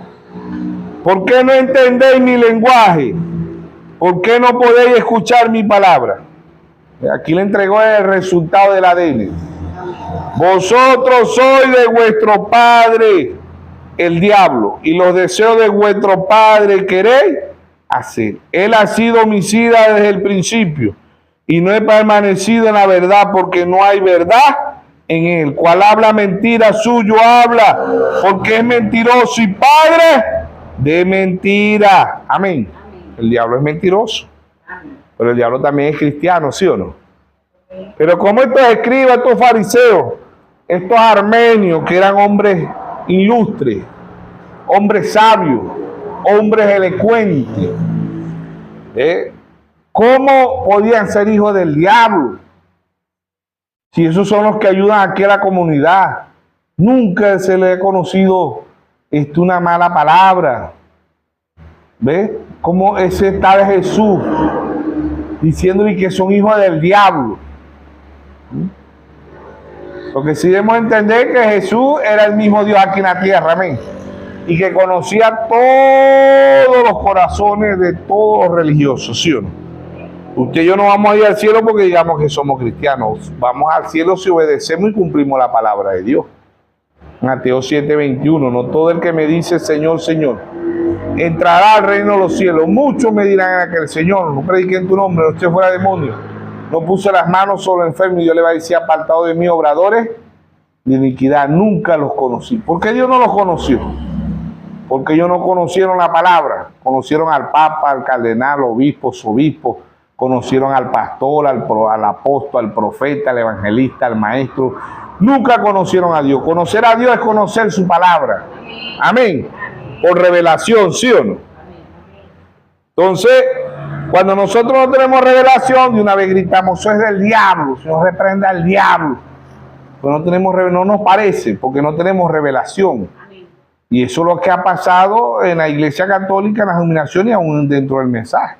¿Por qué no entendéis mi lenguaje? ¿Por qué no podéis escuchar mi palabra? Aquí le entregó el resultado del ADN. Vosotros sois de vuestro padre el diablo, y los deseos de vuestro padre queréis hacer. Él ha sido homicida desde el principio, y no he permanecido en la verdad, porque no hay verdad en él. Cual habla mentira, suyo habla, porque es mentiroso y padre de mentira. Amén. El diablo es mentiroso, pero el diablo también es cristiano, ¿sí o no? Pero como estos escribas, estos fariseos, estos armenios, que eran hombres ilustres, hombres sabios, hombres elocuentes, ¿cómo podían ser hijos del diablo? Si esos son los que ayudan aquí a la comunidad. Nunca se le ha conocido una mala palabra. ¿Ves? Como ese tal Jesús diciéndole que son hijos del diablo. Porque si debemos entender que Jesús era el mismo Dios aquí en la tierra, amén, y que conocía todos los corazones de todos los religiosos, ¿sí o no? Usted y yo no vamos a ir al cielo porque digamos que somos cristianos. Vamos al cielo si obedecemos y cumplimos la palabra de Dios. Mateo 7:21. No todo el que me dice Señor, Señor, entrará al reino de los cielos. Muchos me dirán en aquel: Señor, no prediqué en tu nombre, no eché fuera demonios, no puse las manos sobre el enfermo. Y Dios le va a decir: apartado de mí, obradores de iniquidad, nunca los conocí. ¿Por qué Dios no los conoció? Porque ellos no conocieron la palabra. Conocieron al papa, al cardenal, obispos, conocieron al pastor, al apóstol, al profeta, al evangelista, al maestro. Nunca conocieron a Dios. Conocer a Dios es conocer su palabra. Amén. Por revelación, ¿sí o no? Entonces, cuando nosotros no tenemos revelación, de una vez gritamos: eso es del diablo, Señor, reprenda al diablo. Pero no nos parece, porque no tenemos revelación. Y eso es lo que ha pasado en la Iglesia Católica, en las denominaciones y aún dentro del mensaje.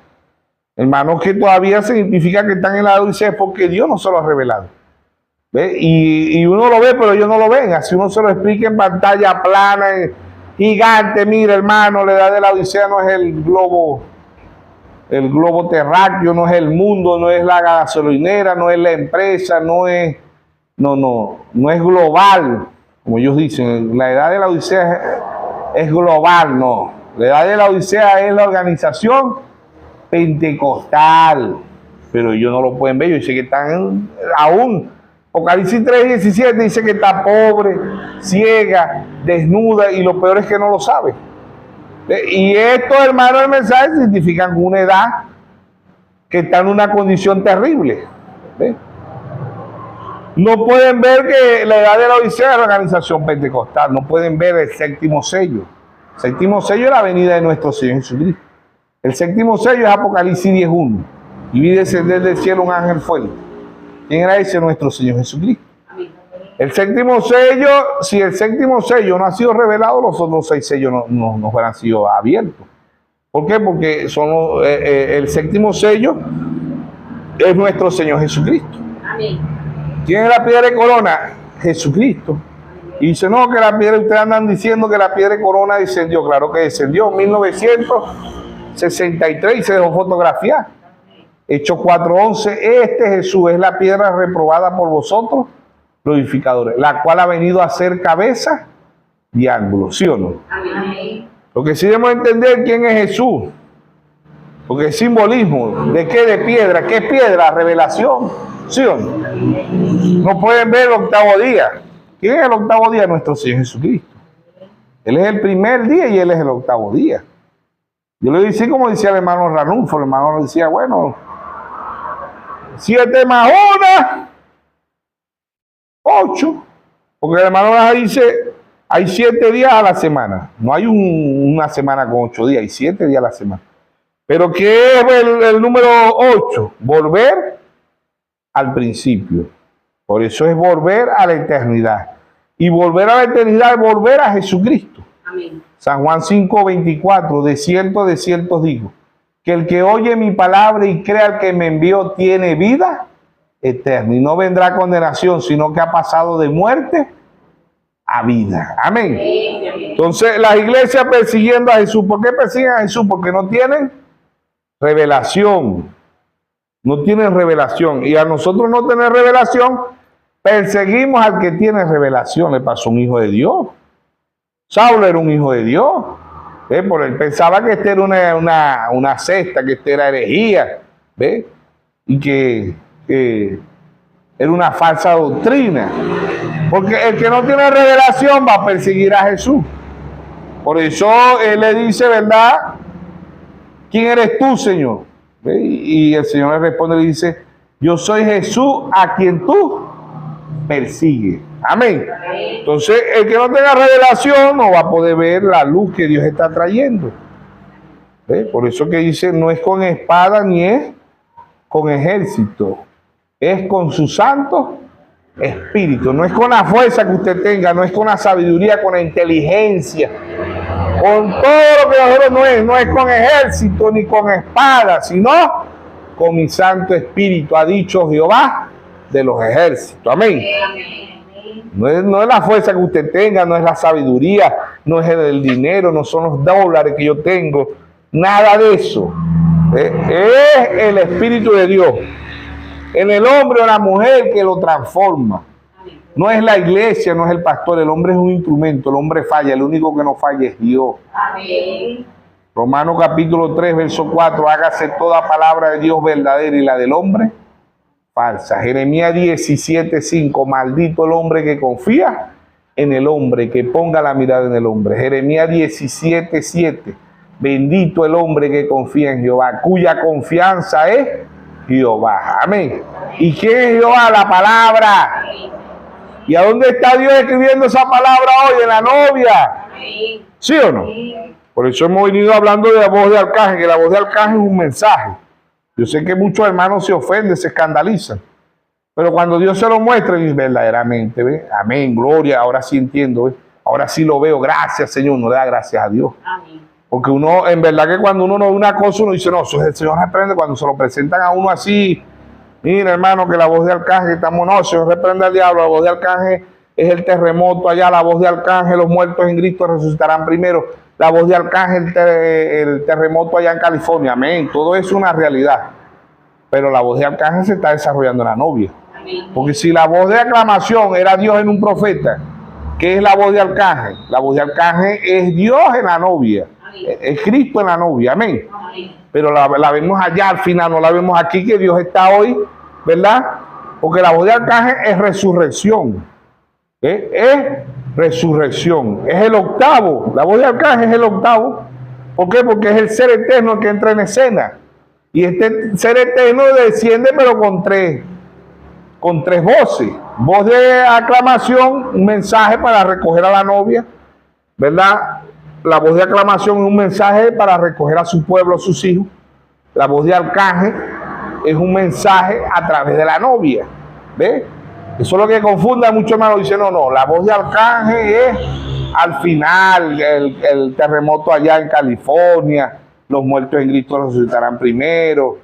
Hermanos que todavía se identifican que están en la Odisea es porque Dios no se lo ha revelado. ¿Ve? Y uno lo ve, pero ellos no lo ven. Así uno se lo explica en pantalla plana, gigante. Mira, hermano, la edad de la Odisea no es el globo terráqueo, no es el mundo, no es la gasolinera, no es la empresa, no es global, como ellos dicen. La edad de la Odisea es global, no. La edad de la Odisea es la organización pentecostal, pero ellos no lo pueden ver. Ellos dicen que están aún. Apocalipsis 3:17 dice que está pobre, ciega, desnuda, y lo peor es que no lo sabe. Y estos hermanos del mensaje se identifican con una edad que está en una condición terrible. ¿Ve? No pueden ver que la edad de la Odisea es la organización pentecostal. No pueden ver el séptimo sello. El séptimo sello es la venida de nuestro Señor Jesucristo. El séptimo sello es Apocalipsis 10:1. Y vi descender del cielo un ángel fuerte. ¿Quién era ese? Nuestro Señor Jesucristo. El séptimo sello, si el séptimo sello no ha sido revelado, los otros 6 sellos no habrán sido abiertos. ¿Por qué? Porque el séptimo sello es nuestro Señor Jesucristo. Amén. ¿Quién es la piedra de corona? Jesucristo. Y dice: no, que la piedra, ustedes andan diciendo que la piedra de corona descendió. Claro que descendió en 1963 y se dejó fotografiar. Hechos 4:11, este Jesús es la piedra reprobada por vosotros, los edificadores, la cual ha venido a ser cabeza de ángulo, ¿sí o no? Amén. Lo que sí debemos entender quién es Jesús, porque es simbolismo. ¿De qué? De piedra. ¿Qué piedra? Revelación, ¿sí o no? No pueden ver el octavo día. ¿Quién es el octavo día? Nuestro Señor Jesucristo. Él es el primer día y Él es el octavo día. Yo le decía, como decía el hermano Ranulfo, el hermano decía: bueno, 7 más 1, 8. Porque el hermano dice: hay 7 días a la semana. No hay una semana con 8 días, hay 7 días a la semana. Pero ¿qué es el número 8? Volver al principio. Por eso es volver a la eternidad. Y volver a la eternidad es volver a Jesucristo. Amén. San Juan 5:24, de cierto digo, que el que oye mi palabra y crea al que me envió tiene vida eterna y no vendrá condenación, sino que ha pasado de muerte a vida. Amén. Entonces, las iglesias persiguiendo a Jesús. ¿Por qué persiguen a Jesús? Porque no tienen revelación. No tienen revelación. Y a nosotros no tener revelación, perseguimos al que tiene revelación. Le pasó un hijo de Dios. Saulo era un hijo de Dios. Porque él pensaba que este era una secta, que este era herejía. ¿Ve? Y que era una falsa doctrina. Porque el que no tiene revelación va a perseguir a Jesús. Por eso él le dice, ¿verdad? ¿Quién eres tú, Señor? ¿Ve? Y el Señor le responde y le dice: yo soy Jesús a quien tú persigues. Amén. Entonces, el que no tenga revelación no va a poder ver la luz que Dios está trayendo. ¿Ve? Por eso que dice: no es con espada ni es con ejército, es con su santo espíritu. No es con la fuerza que usted tenga, no es con la sabiduría, con la inteligencia, con todo lo que nosotros no es con ejército ni con espada, sino con mi santo espíritu, ha dicho Jehová de los ejércitos. Amén. No es la fuerza que usted tenga, no es la sabiduría, no es el dinero, no son los dólares que yo tengo, nada de eso. Es el Espíritu de Dios en el hombre o la mujer que lo transforma. No es la iglesia, no es el pastor, el hombre es un instrumento, el hombre falla, el único que no falla es Dios. Amén. Romanos capítulo 3, verso 4, hágase toda palabra de Dios verdadera y la del hombre falsa. Jeremías 17, 5, maldito el hombre que confía en el hombre, que ponga la mirada en el hombre. Jeremías 17, 7, bendito el hombre que confía en Jehová, cuya confianza es Jehová. Amén. ¿Y quién es Jehová? La palabra. ¿Y a dónde está Dios escribiendo esa palabra hoy? En la novia. ¿Sí o no? Por eso hemos venido hablando de la voz de arcángel, que la voz de arcángel es un mensaje. Yo sé que muchos hermanos se ofenden, se escandalizan. Pero cuando Dios se lo muestra, y verdaderamente, ¿ve? Amén, gloria, ahora sí entiendo, ¿ve? Ahora sí lo veo, gracias Señor, no le da gracias a Dios. Amén. Porque uno, en verdad que cuando uno no ve una cosa, uno dice, no, eso es el Señor reprende. Cuando se lo presentan a uno así, mira hermano, que la voz de arcángel, estamos, no, el Señor reprende al diablo, la voz de arcángel es el terremoto allá, la voz de arcángel, los muertos en Cristo resucitarán primero, la voz de arcángel, el terremoto allá en California, amén, todo eso es una realidad. Pero la voz de arcángel se está desarrollando en la novia. Porque si la voz de aclamación era Dios en un profeta, ¿qué es la voz de arcángel? La voz de arcángel es Dios en la novia, es Cristo en la novia, amén. Pero la vemos allá al final, no la vemos aquí, que Dios está hoy, ¿verdad? Porque la voz de arcángel es resurrección, es resurrección, es el octavo, la voz de arcángel es el octavo. ¿Por qué? Porque es el ser eterno el que entra en escena. Y este ser eterno desciende pero con tres voces. Voz de aclamación, un mensaje para recoger a la novia, ¿verdad? La voz de aclamación es un mensaje para recoger a su pueblo, a sus hijos. La voz de arcángel es un mensaje a través de la novia. ¿Ves? Eso es lo que confunde a muchos hermanos. Dicen, no, la voz de arcángel es al final, el terremoto allá en California, los muertos en Cristo resucitarán primero.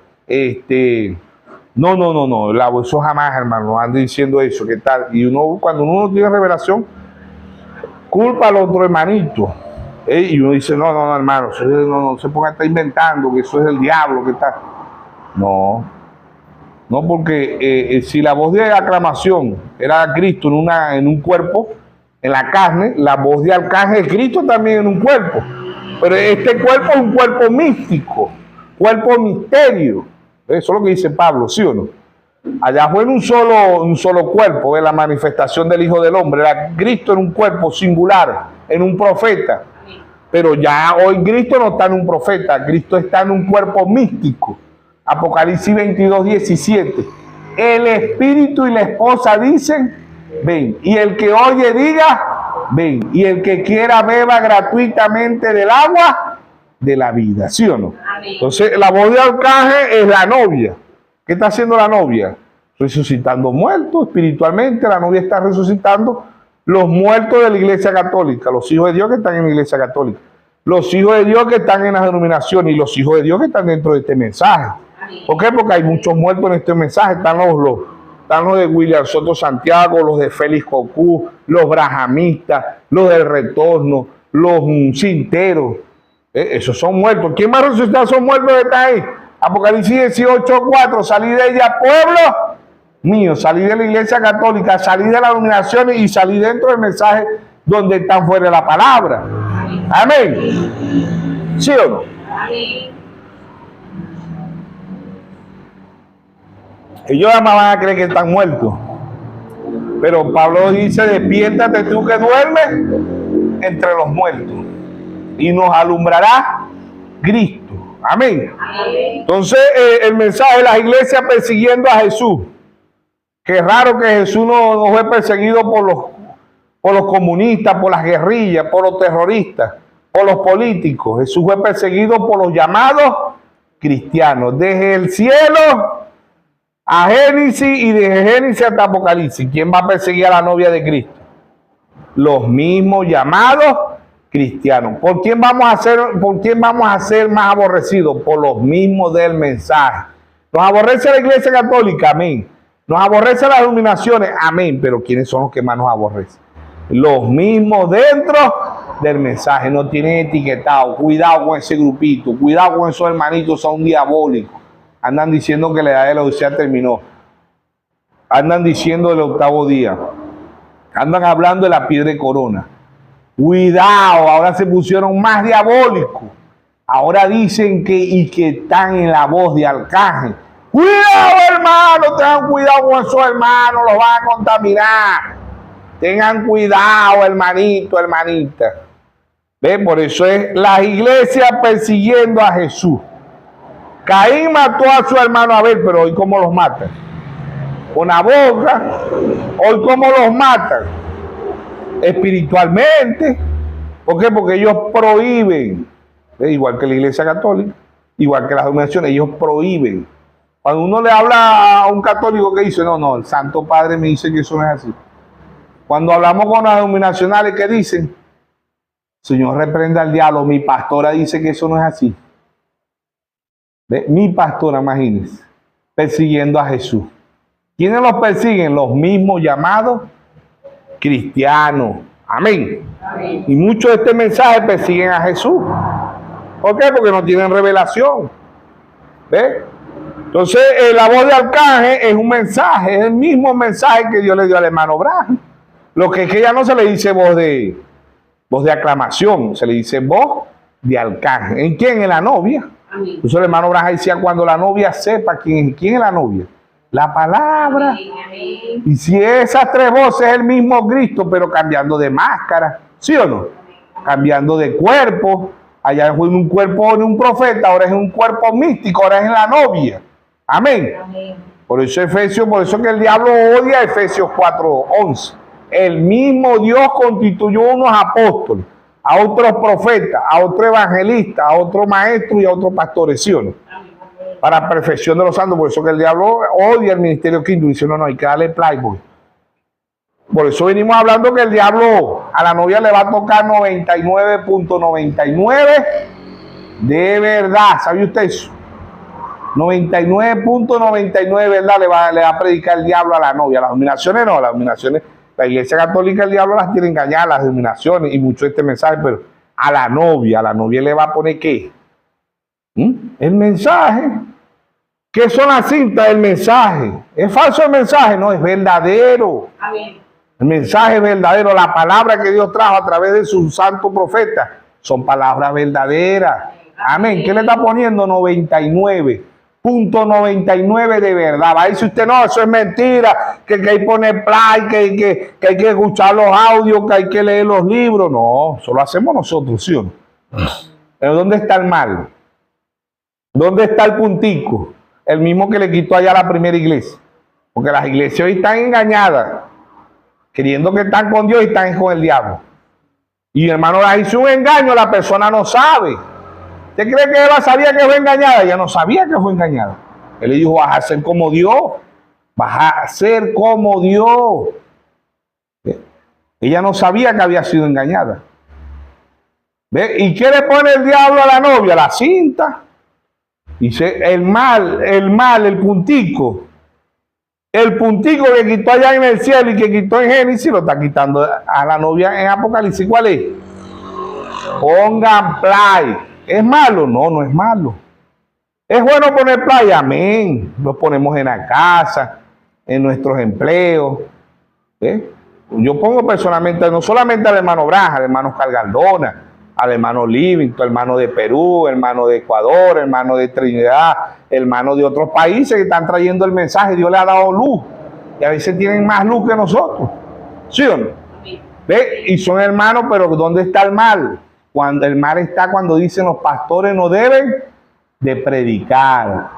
No, eso jamás, hermano, ande diciendo eso, ¿qué tal? Y cuando uno tiene revelación, culpa al otro hermanito. Y uno dice, no, hermano, no se ponga a estar inventando, que eso es el diablo, ¿qué tal? No, porque si la voz de aclamación era Cristo en un cuerpo, en la carne, la voz de arcángel es Cristo también en un cuerpo. Pero este cuerpo es un cuerpo místico, cuerpo misterio. Eso es lo que dice Pablo, ¿sí o no? Allá fue en un solo cuerpo, de la manifestación del Hijo del Hombre. Era Cristo en un cuerpo singular, en un profeta. Pero ya hoy Cristo no está en un profeta, Cristo está en un cuerpo místico. Apocalipsis 22, 17. El espíritu y la esposa dicen, ven. Y el que oye diga, ven. Y el que quiera beba gratuitamente del agua de la vida, ¿sí o no? Entonces la voz de arcángel es la novia. ¿Qué está haciendo la novia? Resucitando muertos espiritualmente. La novia está resucitando los muertos de la iglesia católica, los hijos de Dios que están en la iglesia católica, los hijos de Dios que están en las denominaciones y los hijos de Dios que están dentro de este mensaje. ¿Por qué? Porque hay muchos muertos en este mensaje. Están los de William Soto Santiago, los de Félix Cocú, los brahamistas, los del retorno, los cinteros. Esos son muertos. ¿Quién más resucitado? Son muertos que están ahí. Apocalipsis 18:4, salí de ella, pueblo mío, salí de la iglesia católica, salí de las denominaciones y salí dentro del mensaje donde están fuera de la palabra. Amén. ¿Sí o no? Amén. Ellos además van a creer que están muertos. Pero Pablo dice, despiértate tú que duermes entre los muertos y nos alumbrará Cristo. Amén. Entonces el mensaje de las iglesias persiguiendo a Jesús. Qué raro que Jesús no fue perseguido por los comunistas, por las guerrillas, por los terroristas, por los políticos. Jesús fue perseguido por los llamados cristianos. Desde el cielo a Génesis y desde Génesis hasta Apocalipsis. ¿Quién va a perseguir a la novia de Cristo? Los mismos llamados cristianos. ¿Por quién vamos a ser más aborrecidos? Por los mismos del mensaje. Nos aborrece la iglesia católica, amén. Nos aborrece las denominaciones, amén. Pero ¿quiénes son los que más nos aborrecen? Los mismos dentro del mensaje, no tienen etiquetado. Cuidado con ese grupito, cuidado con esos hermanitos, son diabólicos. Andan diciendo que la edad de la Odisea terminó. Andan diciendo el octavo día. Andan hablando de la piedra de corona. Cuidado, ahora se pusieron más diabólicos. Ahora dicen que están en la voz de arcángel. Cuidado, hermano, tengan cuidado con esos hermanos, los van a contaminar. Tengan cuidado, hermanito, hermanita. ¿Ven? Por eso es las iglesias persiguiendo a Jesús. Caín mató a su hermano Abel, pero hoy ¿cómo los matan? Con la boca. Hoy ¿cómo los matan? Espiritualmente. ¿Por qué? Porque ellos prohíben. Igual que la Iglesia Católica, igual que las denominaciones, ellos prohíben. Cuando uno le habla a un católico que dice, no, el Santo Padre me dice que eso no es así. Cuando hablamos con las denominacionales que dicen, Señor, reprenda al diablo, mi pastora dice que eso no es así. ¿Ve? Mi pastora, imagínense, persiguiendo a Jesús. ¿Quiénes los persiguen? Los mismos llamados cristianos. Amén. Amén. Y muchos de este mensaje persiguen a Jesús. ¿Por qué? Porque no tienen revelación. ¿Ve? Entonces, la voz de arcángel es un mensaje, es el mismo mensaje que Dios le dio al hermano Branham. Lo que es que ya no se le dice voz de aclamación, se le dice voz de arcángel. ¿En quién? En la novia. Amén. Por eso el hermano Branham decía, cuando la novia sepa quién es la novia. La palabra. Amén. Amén. Y si esas tres voces es el mismo Cristo, pero cambiando de máscara, ¿sí o no? Cambiando de cuerpo. Allá fue en un cuerpo de un profeta, ahora es en un cuerpo místico, ahora es en la novia. Amén. Amén. Por eso que el diablo odia Efesios 4:11. El mismo Dios constituyó unos apóstoles, a otros profetas, a otros evangelistas, a otros maestros y a otros pastores, ¿sí o no? Para perfección de los santos. Por eso que el diablo odia el ministerio quinto. Dice, no, hay que darle playboy. Por eso venimos hablando que el diablo a la novia le va a tocar 99.99 de verdad. ¿Sabe usted eso? 99.99 verdad le va a predicar el diablo a la novia. Las dominaciones no, las dominaciones, la Iglesia Católica el diablo las tiene engañadas, las dominaciones y mucho de este mensaje, pero a la novia le va a poner ¿qué? El mensaje. ¿Qué son las cintas del mensaje? ¿Es falso el mensaje? No, es verdadero. Amén. El mensaje es verdadero. La palabra que Dios trajo a través de su santo profeta son palabras verdaderas. Amén. ¿Qué le está poniendo? 99.99 de verdad. Va a decir usted, no, eso es mentira, que hay que poner play, que hay que escuchar los audios, que hay que leer los libros. No, eso lo hacemos nosotros, ¿sí o no? Pero ¿dónde está el mal? ¿Dónde está el puntico? El mismo que le quitó allá a la primera iglesia. Porque las iglesias hoy están engañadas, creyendo que están con Dios y están con el diablo. Y hermano, la hizo un engaño, la persona no sabe. ¿Usted cree que Eva sabía que fue engañada? Ella no sabía que fue engañada. Él le dijo, vas a ser como Dios. Vas a ser como Dios. Ella no sabía que había sido engañada. ¿Ve? ¿Y qué le pone el diablo a la novia? La cinta. Dice, el mal, el puntico. El puntico que quitó allá en el cielo y que quitó en Génesis, lo está quitando a la novia en Apocalipsis. ¿Cuál es? Pongan play. ¿Es malo? No, no es malo. ¿Es bueno poner play? Amén. Lo ponemos en la casa, en nuestros empleos. Yo pongo personalmente, no solamente al hermano Braja, al hermano Calgaldona, al hermano Livington, hermano de Perú, hermano de Ecuador, hermano de Trinidad, hermano de otros países que están trayendo el mensaje. Dios le ha dado luz y a veces tienen más luz que nosotros. ¿Sí o no? ¿Ve? Y son hermanos, pero ¿dónde está el mal? Cuando el mal está cuando dicen los pastores no deben de predicar,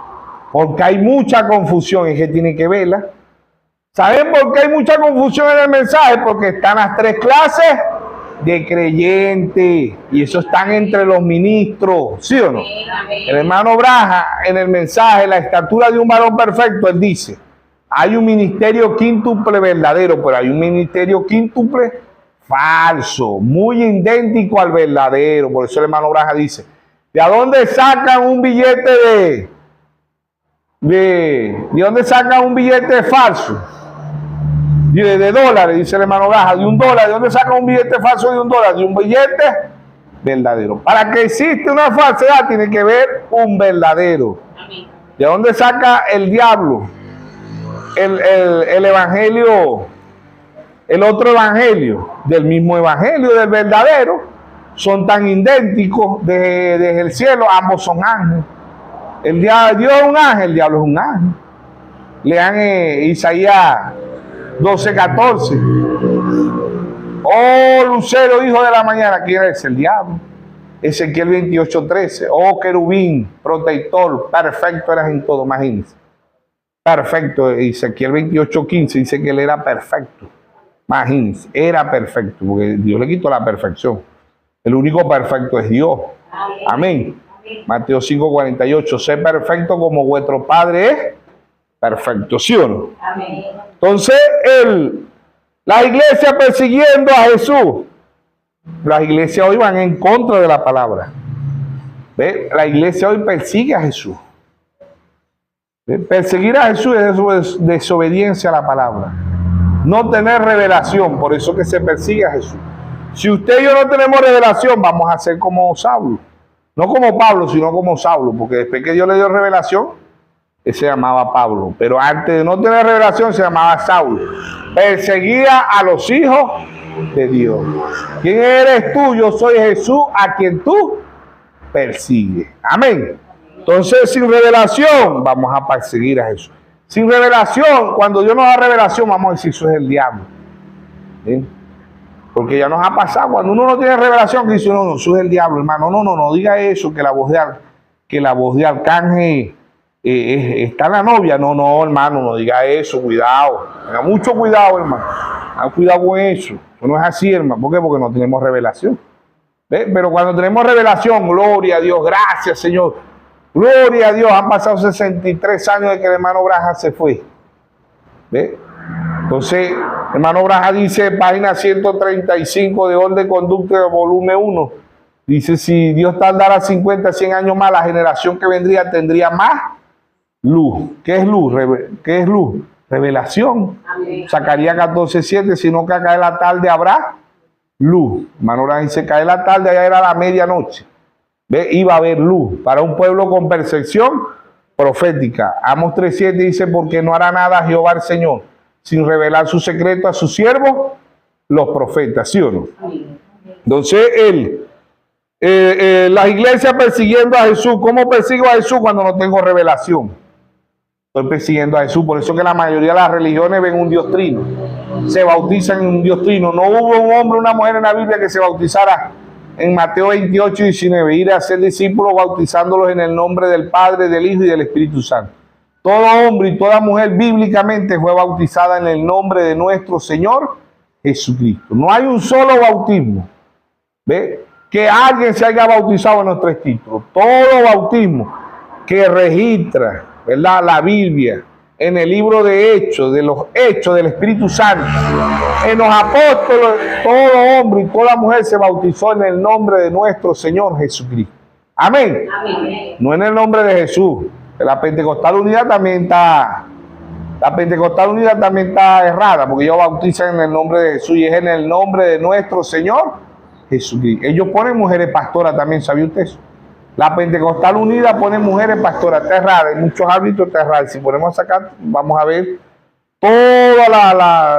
porque hay mucha confusión. ¿Y qué tiene que verla? ¿Saben por qué hay mucha confusión en el mensaje? Porque están las tres clases de creyentes y eso están entre los ministros, ¿sí o no? El hermano Braja en el mensaje la estatura de un varón perfecto, él dice, hay un ministerio quíntuple verdadero, pero hay un ministerio quíntuple falso, muy idéntico al verdadero. Por eso el hermano Braja dice, ¿de dónde sacan un billete ¿de dónde sacan un billete falso? de dólares, dice el hermano Braja, de $1. ¿De dónde saca un billete falso de $1? De un billete verdadero. Para que exista una falsedad tiene que haber un verdadero. ¿De dónde saca el diablo el evangelio, el otro evangelio? Del mismo evangelio, del verdadero. Son tan idénticos desde el cielo, ambos son ángeles. Dios es un ángel, el diablo es un ángel. Lean Isaías 12:14. Oh lucero, hijo de la mañana, ¿quién es? El diablo. Ezequiel 28:13. Oh querubín, protector, perfecto eras en todo, imagínense. Perfecto. Ezequiel 28:15 dice que él era perfecto. Imagínense, era perfecto, porque Dios le quitó la perfección. El único perfecto es Dios. Amén. Mateo 5:48. Sé perfecto como vuestro Padre es perfecto, ¿sí o no? Amén. Entonces, la iglesia persiguiendo a Jesús. Las iglesias hoy van en contra de la palabra. ¿Ve? La iglesia hoy persigue a Jesús. ¿Ve? Perseguir a Jesús es desobediencia a la palabra. No tener revelación, por eso que se persigue a Jesús. Si usted y yo no tenemos revelación, vamos a ser como Saulo. No como Pablo, sino como Saulo, porque después que Dios le dio revelación, él se llamaba Pablo. Pero antes de no tener revelación, se llamaba Saulo. Perseguía a los hijos de Dios. ¿Quién eres tú? Yo soy Jesús, a quien tú persigues. Amén. Entonces, sin revelación, vamos a perseguir a Jesús. Sin revelación, cuando Dios nos da revelación, vamos a decir, eso es el diablo. ¿Sí? Porque ya nos ha pasado, cuando uno no tiene revelación, que dice, no, eso es el diablo, hermano. No diga eso, que la voz de Arcángel está la novia. No, hermano, no diga eso, cuidado. Tenga mucho cuidado, hermano. Tenga cuidado con eso. Eso no es así, hermano. ¿Por qué? Porque no tenemos revelación. ¿Ve? Pero cuando tenemos revelación, gloria a Dios, gracias, Señor. Gloria a Dios, han pasado 63 años de que el hermano Braja se fue. ¿Ve? Entonces, hermano Braja dice, página 135 de Orden de Conducta de volumen 1. Dice, si Dios tardara 50, 100 años más, la generación que vendría tendría más luz. ¿Qué es luz? ¿Qué es luz? Revelación. Amén. Zacarías 14:7, sino que acá en la tarde habrá luz. Hermano Braja dice, cae la tarde, allá era la medianoche. ¿Ve? Iba a haber luz para un pueblo con percepción profética. Amos 3:7 dice, porque no hará nada Jehová el Señor, sin revelar su secreto a sus siervos, los profetas, ¿sí o no? Entonces, las iglesias persiguiendo a Jesús. ¿Cómo persigo a Jesús cuando no tengo revelación? Estoy persiguiendo a Jesús. Por eso que la mayoría de las religiones ven un Dios trino. Se bautizan en un Dios trino. No hubo un hombre o una mujer en la Biblia que se bautizara en Mateo 28:19. Ir a ser discípulos bautizándolos en el nombre del Padre, del Hijo y del Espíritu Santo. Todo hombre y toda mujer bíblicamente fue bautizada en el nombre de nuestro Señor Jesucristo. No hay un solo bautismo, ¿ve?, que alguien se haya bautizado en los 3 títulos. Todo bautismo que registra, ¿verdad?, la Biblia en el libro de Hechos, de los Hechos del Espíritu Santo, en los apóstoles, todo hombre y toda mujer se bautizó en el nombre de nuestro Señor Jesucristo. Amén. Amén. No en el nombre de Jesús. La Pentecostal Unida también está errada, porque ellos bautizan en el nombre de Jesús y es en el nombre de nuestro Señor Jesucristo. Ellos ponen mujeres pastoras también, ¿sabía usted eso? La Pentecostal Unida pone mujeres pastoras, está errada, hay muchos árbitros está errados. Si ponemos a sacar, vamos a ver todo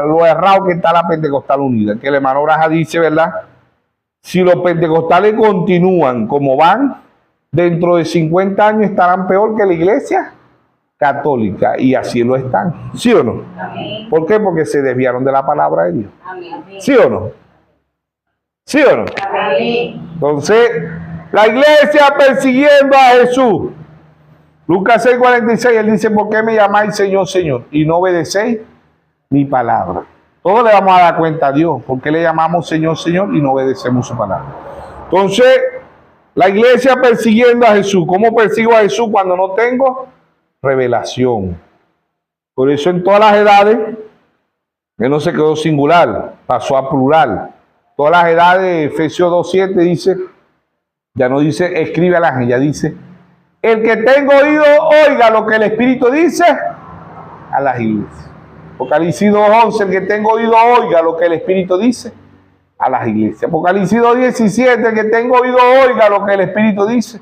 lo errado que está la Pentecostal Unida. Que el hermano Braja dice, ¿verdad? Si los pentecostales continúan como van, dentro de 50 años estarán peor que la iglesia católica, y así lo están, ¿sí o no? Amén. ¿Por qué? Porque se desviaron de la palabra de Dios. Amén. ¿Sí o no? ¿Sí o no? Amén. Entonces, la iglesia persiguiendo a Jesús. Lucas 6:46, él dice, ¿por qué me llamáis Señor, Señor, y no obedecéis mi palabra? Todos le vamos a dar cuenta a Dios, ¿por qué le llamamos Señor, Señor, y no obedecemos su palabra? Entonces, la iglesia persiguiendo a Jesús. ¿Cómo persigo a Jesús cuando no tengo revelación? Por eso en todas las edades, él no se quedó singular, pasó a plural. Todas las edades, Efesios 2:7 dice, ya no dice escribe al ángel, ya dice, el que tenga oído, oiga lo que el Espíritu dice a las iglesias. Apocalipsis 2:11, el que tenga oído oiga lo que el Espíritu dice a las iglesias. Apocalipsis 2:17, el que tenga oído oiga lo que el Espíritu dice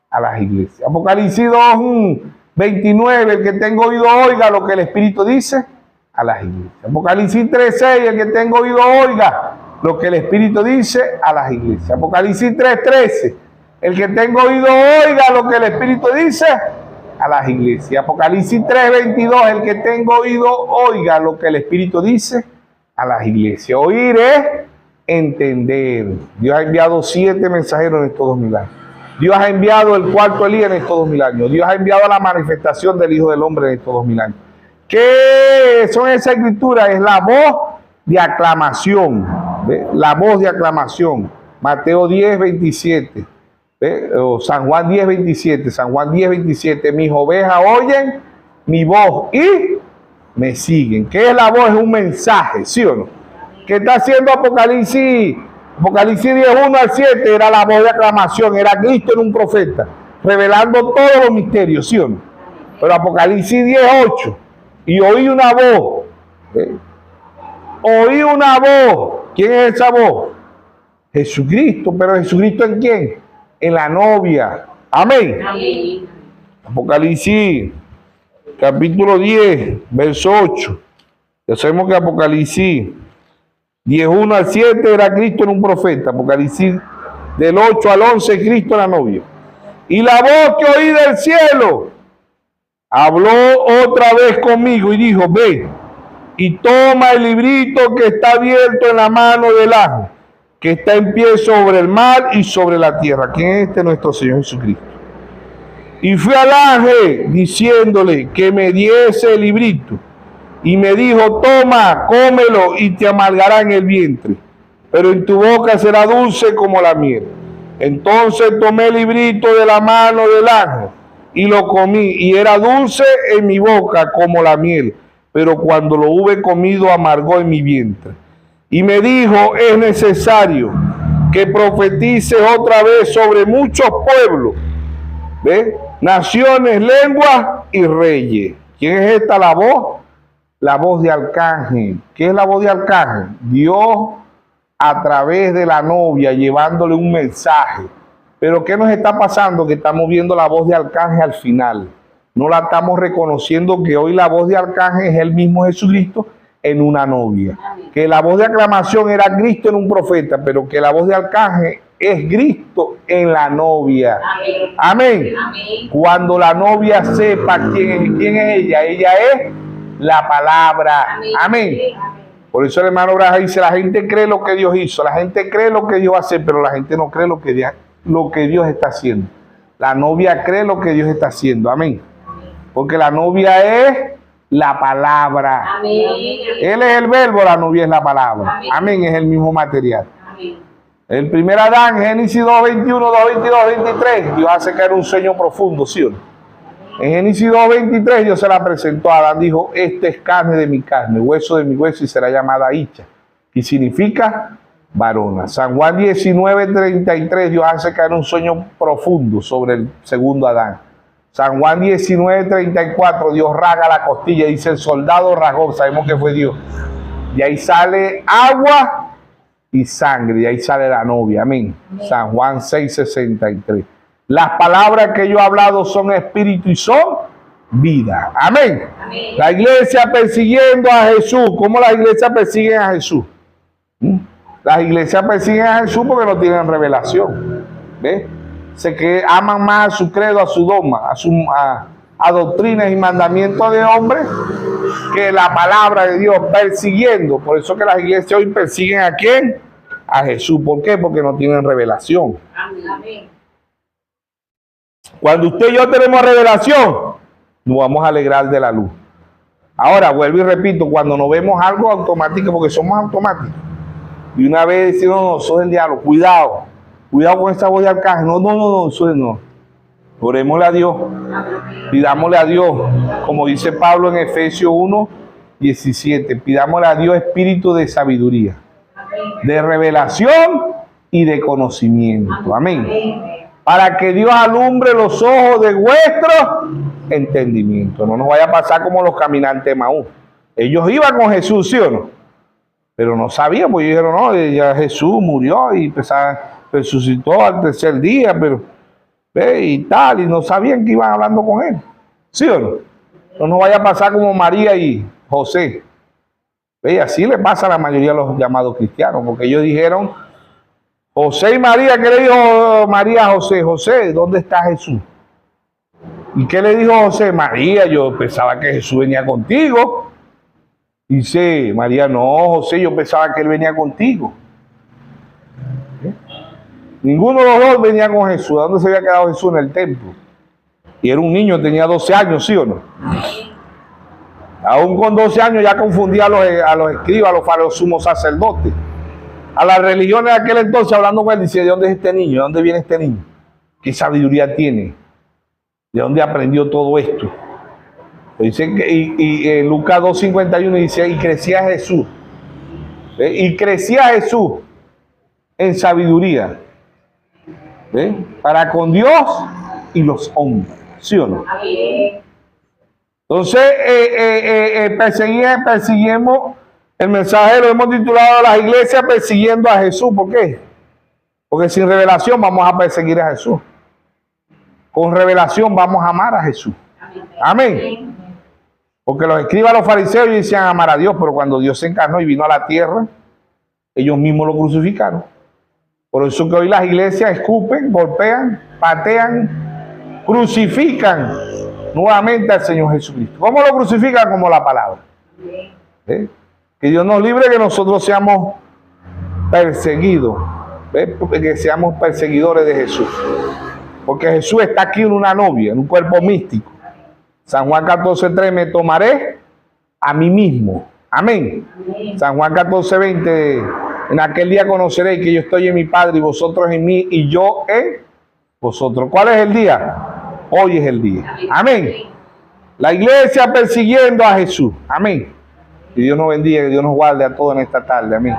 a las iglesias. Apocalipsis 2:29, el que tenga oído oiga lo que el Espíritu dice a las iglesias. Apocalipsis 3:6, el que tenga oído oiga lo que el Espíritu dice a las iglesias. Apocalipsis 3:13, el que tenga oído oiga lo que el Espíritu dice a las iglesias. Apocalipsis 3:22, el que tenga oído oiga lo que el Espíritu dice a las iglesias. Oír es entender. Dios ha enviado 7 mensajeros en estos 2000 años. Dios ha enviado el cuarto Elías en estos 2000 años. Dios ha enviado la manifestación del Hijo del Hombre en estos 2000 años. ¿Qué son esa escritura? Es la voz de aclamación. ¿Ve? La voz de aclamación. Mateo 10:27. O San Juan 10:27. San Juan 10:27. Mis ovejas oyen mi voz y me siguen. ¿Qué es la voz? Es un mensaje, ¿sí o no? ¿Qué está haciendo Apocalipsis? Apocalipsis 10:1-7 era la voz de aclamación, era Cristo en un profeta, revelando todos los misterios, ¿sí o no? Pero Apocalipsis 10:8, y oí una voz, oí una voz. ¿Quién es esa voz? Jesucristo. ¿Pero Jesucristo en quién? En la novia. Amén. Amén. Apocalipsis capítulo 10, verso 8. Ya sabemos que Apocalipsis 10:1-7 era Cristo en un profeta. Apocalipsis del 8 al 11, Cristo en la novia. Y la voz que oí del cielo habló otra vez conmigo y dijo: ve y toma el librito que está abierto en la mano del ángel, que está en pie sobre el mar y sobre la tierra. ¿Quién es este? Nuestro Señor Jesucristo. Y fui al ángel diciéndole que me diese el librito. Y me dijo: toma, cómelo y te amargará en el vientre, pero en tu boca será dulce como la miel. Entonces tomé el librito de la mano del ángel y lo comí, y era dulce en mi boca como la miel, pero cuando lo hube comido amargó en mi vientre. Y me dijo: es necesario que profetices otra vez sobre muchos pueblos, ¿ve? Naciones, lenguas y reyes. ¿Quién es esta la voz? La voz de arcángel. ¿Qué es la voz de arcángel? Dios a través de la novia llevándole un mensaje. Pero ¿qué nos está pasando? Que estamos viendo la voz de arcángel al final. No la estamos reconociendo, que hoy la voz de arcángel es el mismo Jesucristo en una novia. Que la voz de aclamación era Cristo en un profeta, pero que la voz de arcángel es Cristo en la novia. Amén. Amén. Amén. Cuando la novia sepa quién es ella es la palabra. Amén. Por eso el hermano Braja dice: la gente cree lo que Dios hizo, la gente cree lo que Dios hace, pero la gente no cree lo que Dios está haciendo. La novia cree lo que Dios está haciendo. Amén. Porque la novia es la palabra. Amén. Él es el verbo, la novia es la palabra. Amén. Amén, es el mismo material. Amén. El primer Adán, Génesis 2:21, 2:22, 23, Dios hace caer un sueño profundo, ¿sí o no? En Génesis 2:23 Dios se la presentó a Adán, dijo: este es carne de mi carne, hueso de mi hueso, y será llamada Icha, y significa varona. San Juan 19:33 Dios hace caer un sueño profundo sobre el segundo Adán. San Juan 19:34 Dios raga la costilla, dice: el soldado rasgó, sabemos que fue Dios. Y ahí sale agua y sangre, y ahí sale la novia. Amén. San Juan 6:63. Las palabras que yo he hablado son espíritu y son vida. Amén. Amén. La iglesia persiguiendo a Jesús. ¿Cómo las iglesias persiguen a Jesús? Las iglesias persiguen a Jesús porque no tienen revelación. ¿Ves? Se que aman más a su credo, a su dogma, a doctrinas y mandamientos de hombres, que la palabra de Dios, persiguiendo. Por eso que las iglesias hoy persiguen ¿a quién? A Jesús. ¿Por qué? Porque no tienen revelación. Amén. Cuando usted y yo tenemos revelación, nos vamos a alegrar de la luz. Ahora, vuelvo y repito, cuando nos vemos algo automático, porque somos automáticos, y una vez decimos: no, no, soy el diablo, cuidado con esa voz de arcángel, no, eso no. Orémosle a Dios, pidámosle a Dios, como dice Pablo en Efesios 1:17, pidámosle a Dios espíritu de sabiduría, de revelación y de conocimiento. Amén. Para que Dios alumbre los ojos de vuestro entendimiento. No nos vaya a pasar como los caminantes de Maús. Ellos iban con Jesús, ¿sí o no? Pero no sabían, porque dijeron, no, ya Jesús murió y resucitó al tercer día, pero ve y tal, y no sabían que iban hablando con él, ¿sí o no? No nos vaya a pasar como María y José. Ve, y así le pasa a la mayoría de los llamados cristianos, porque ellos dijeron, José y María, ¿qué le dijo María a José? José, ¿dónde está Jesús? ¿Y qué le dijo José? María, yo pensaba que Jesús venía contigo. Dice María, no, José, yo pensaba que él venía contigo. ¿Eh? Ninguno de los dos venía con Jesús. ¿Dónde se había quedado Jesús? En el templo. Y era un niño, tenía 12 años, ¿sí o no? Aún con 12 años ya confundía a los escribas, a los sumos sacerdotes. A las religiones de aquel entonces, hablando con él, dice, ¿de dónde es este niño? ¿De dónde viene este niño? ¿Qué sabiduría tiene? ¿De dónde aprendió todo esto? Dice que, Lucas 2:51 dice, y crecía Jesús. ¿Ve? Y crecía Jesús en sabiduría. ¿Ve? Para con Dios y los hombres. ¿Sí o no? Amén. Entonces, persiguimos el mensaje, lo hemos titulado a las iglesias persiguiendo a Jesús. ¿Por qué? Porque sin revelación vamos a perseguir a Jesús. Con revelación vamos a amar a Jesús. Amén. Porque los escribas, los fariseos, decían amar a Dios, pero cuando Dios se encarnó y vino a la tierra, ellos mismos lo crucificaron. Por eso que hoy las iglesias escupen, golpean, patean, crucifican nuevamente al Señor Jesucristo. ¿Cómo lo crucifican? Como la palabra. ¿Eh? Que Dios nos libre que nosotros seamos perseguidos, que seamos perseguidores de Jesús. Porque Jesús está aquí en una novia, en un cuerpo místico. San Juan 14:3, me tomaré a mí mismo. Amén. San Juan 14:20, en aquel día conoceréis que yo estoy en mi Padre y vosotros en mí y yo en vosotros. ¿Cuál es el día? Hoy es el día. Amén. La iglesia persiguiendo a Jesús. Amén. Que Dios nos bendiga, que Dios nos guarde a todos en esta tarde. Amén.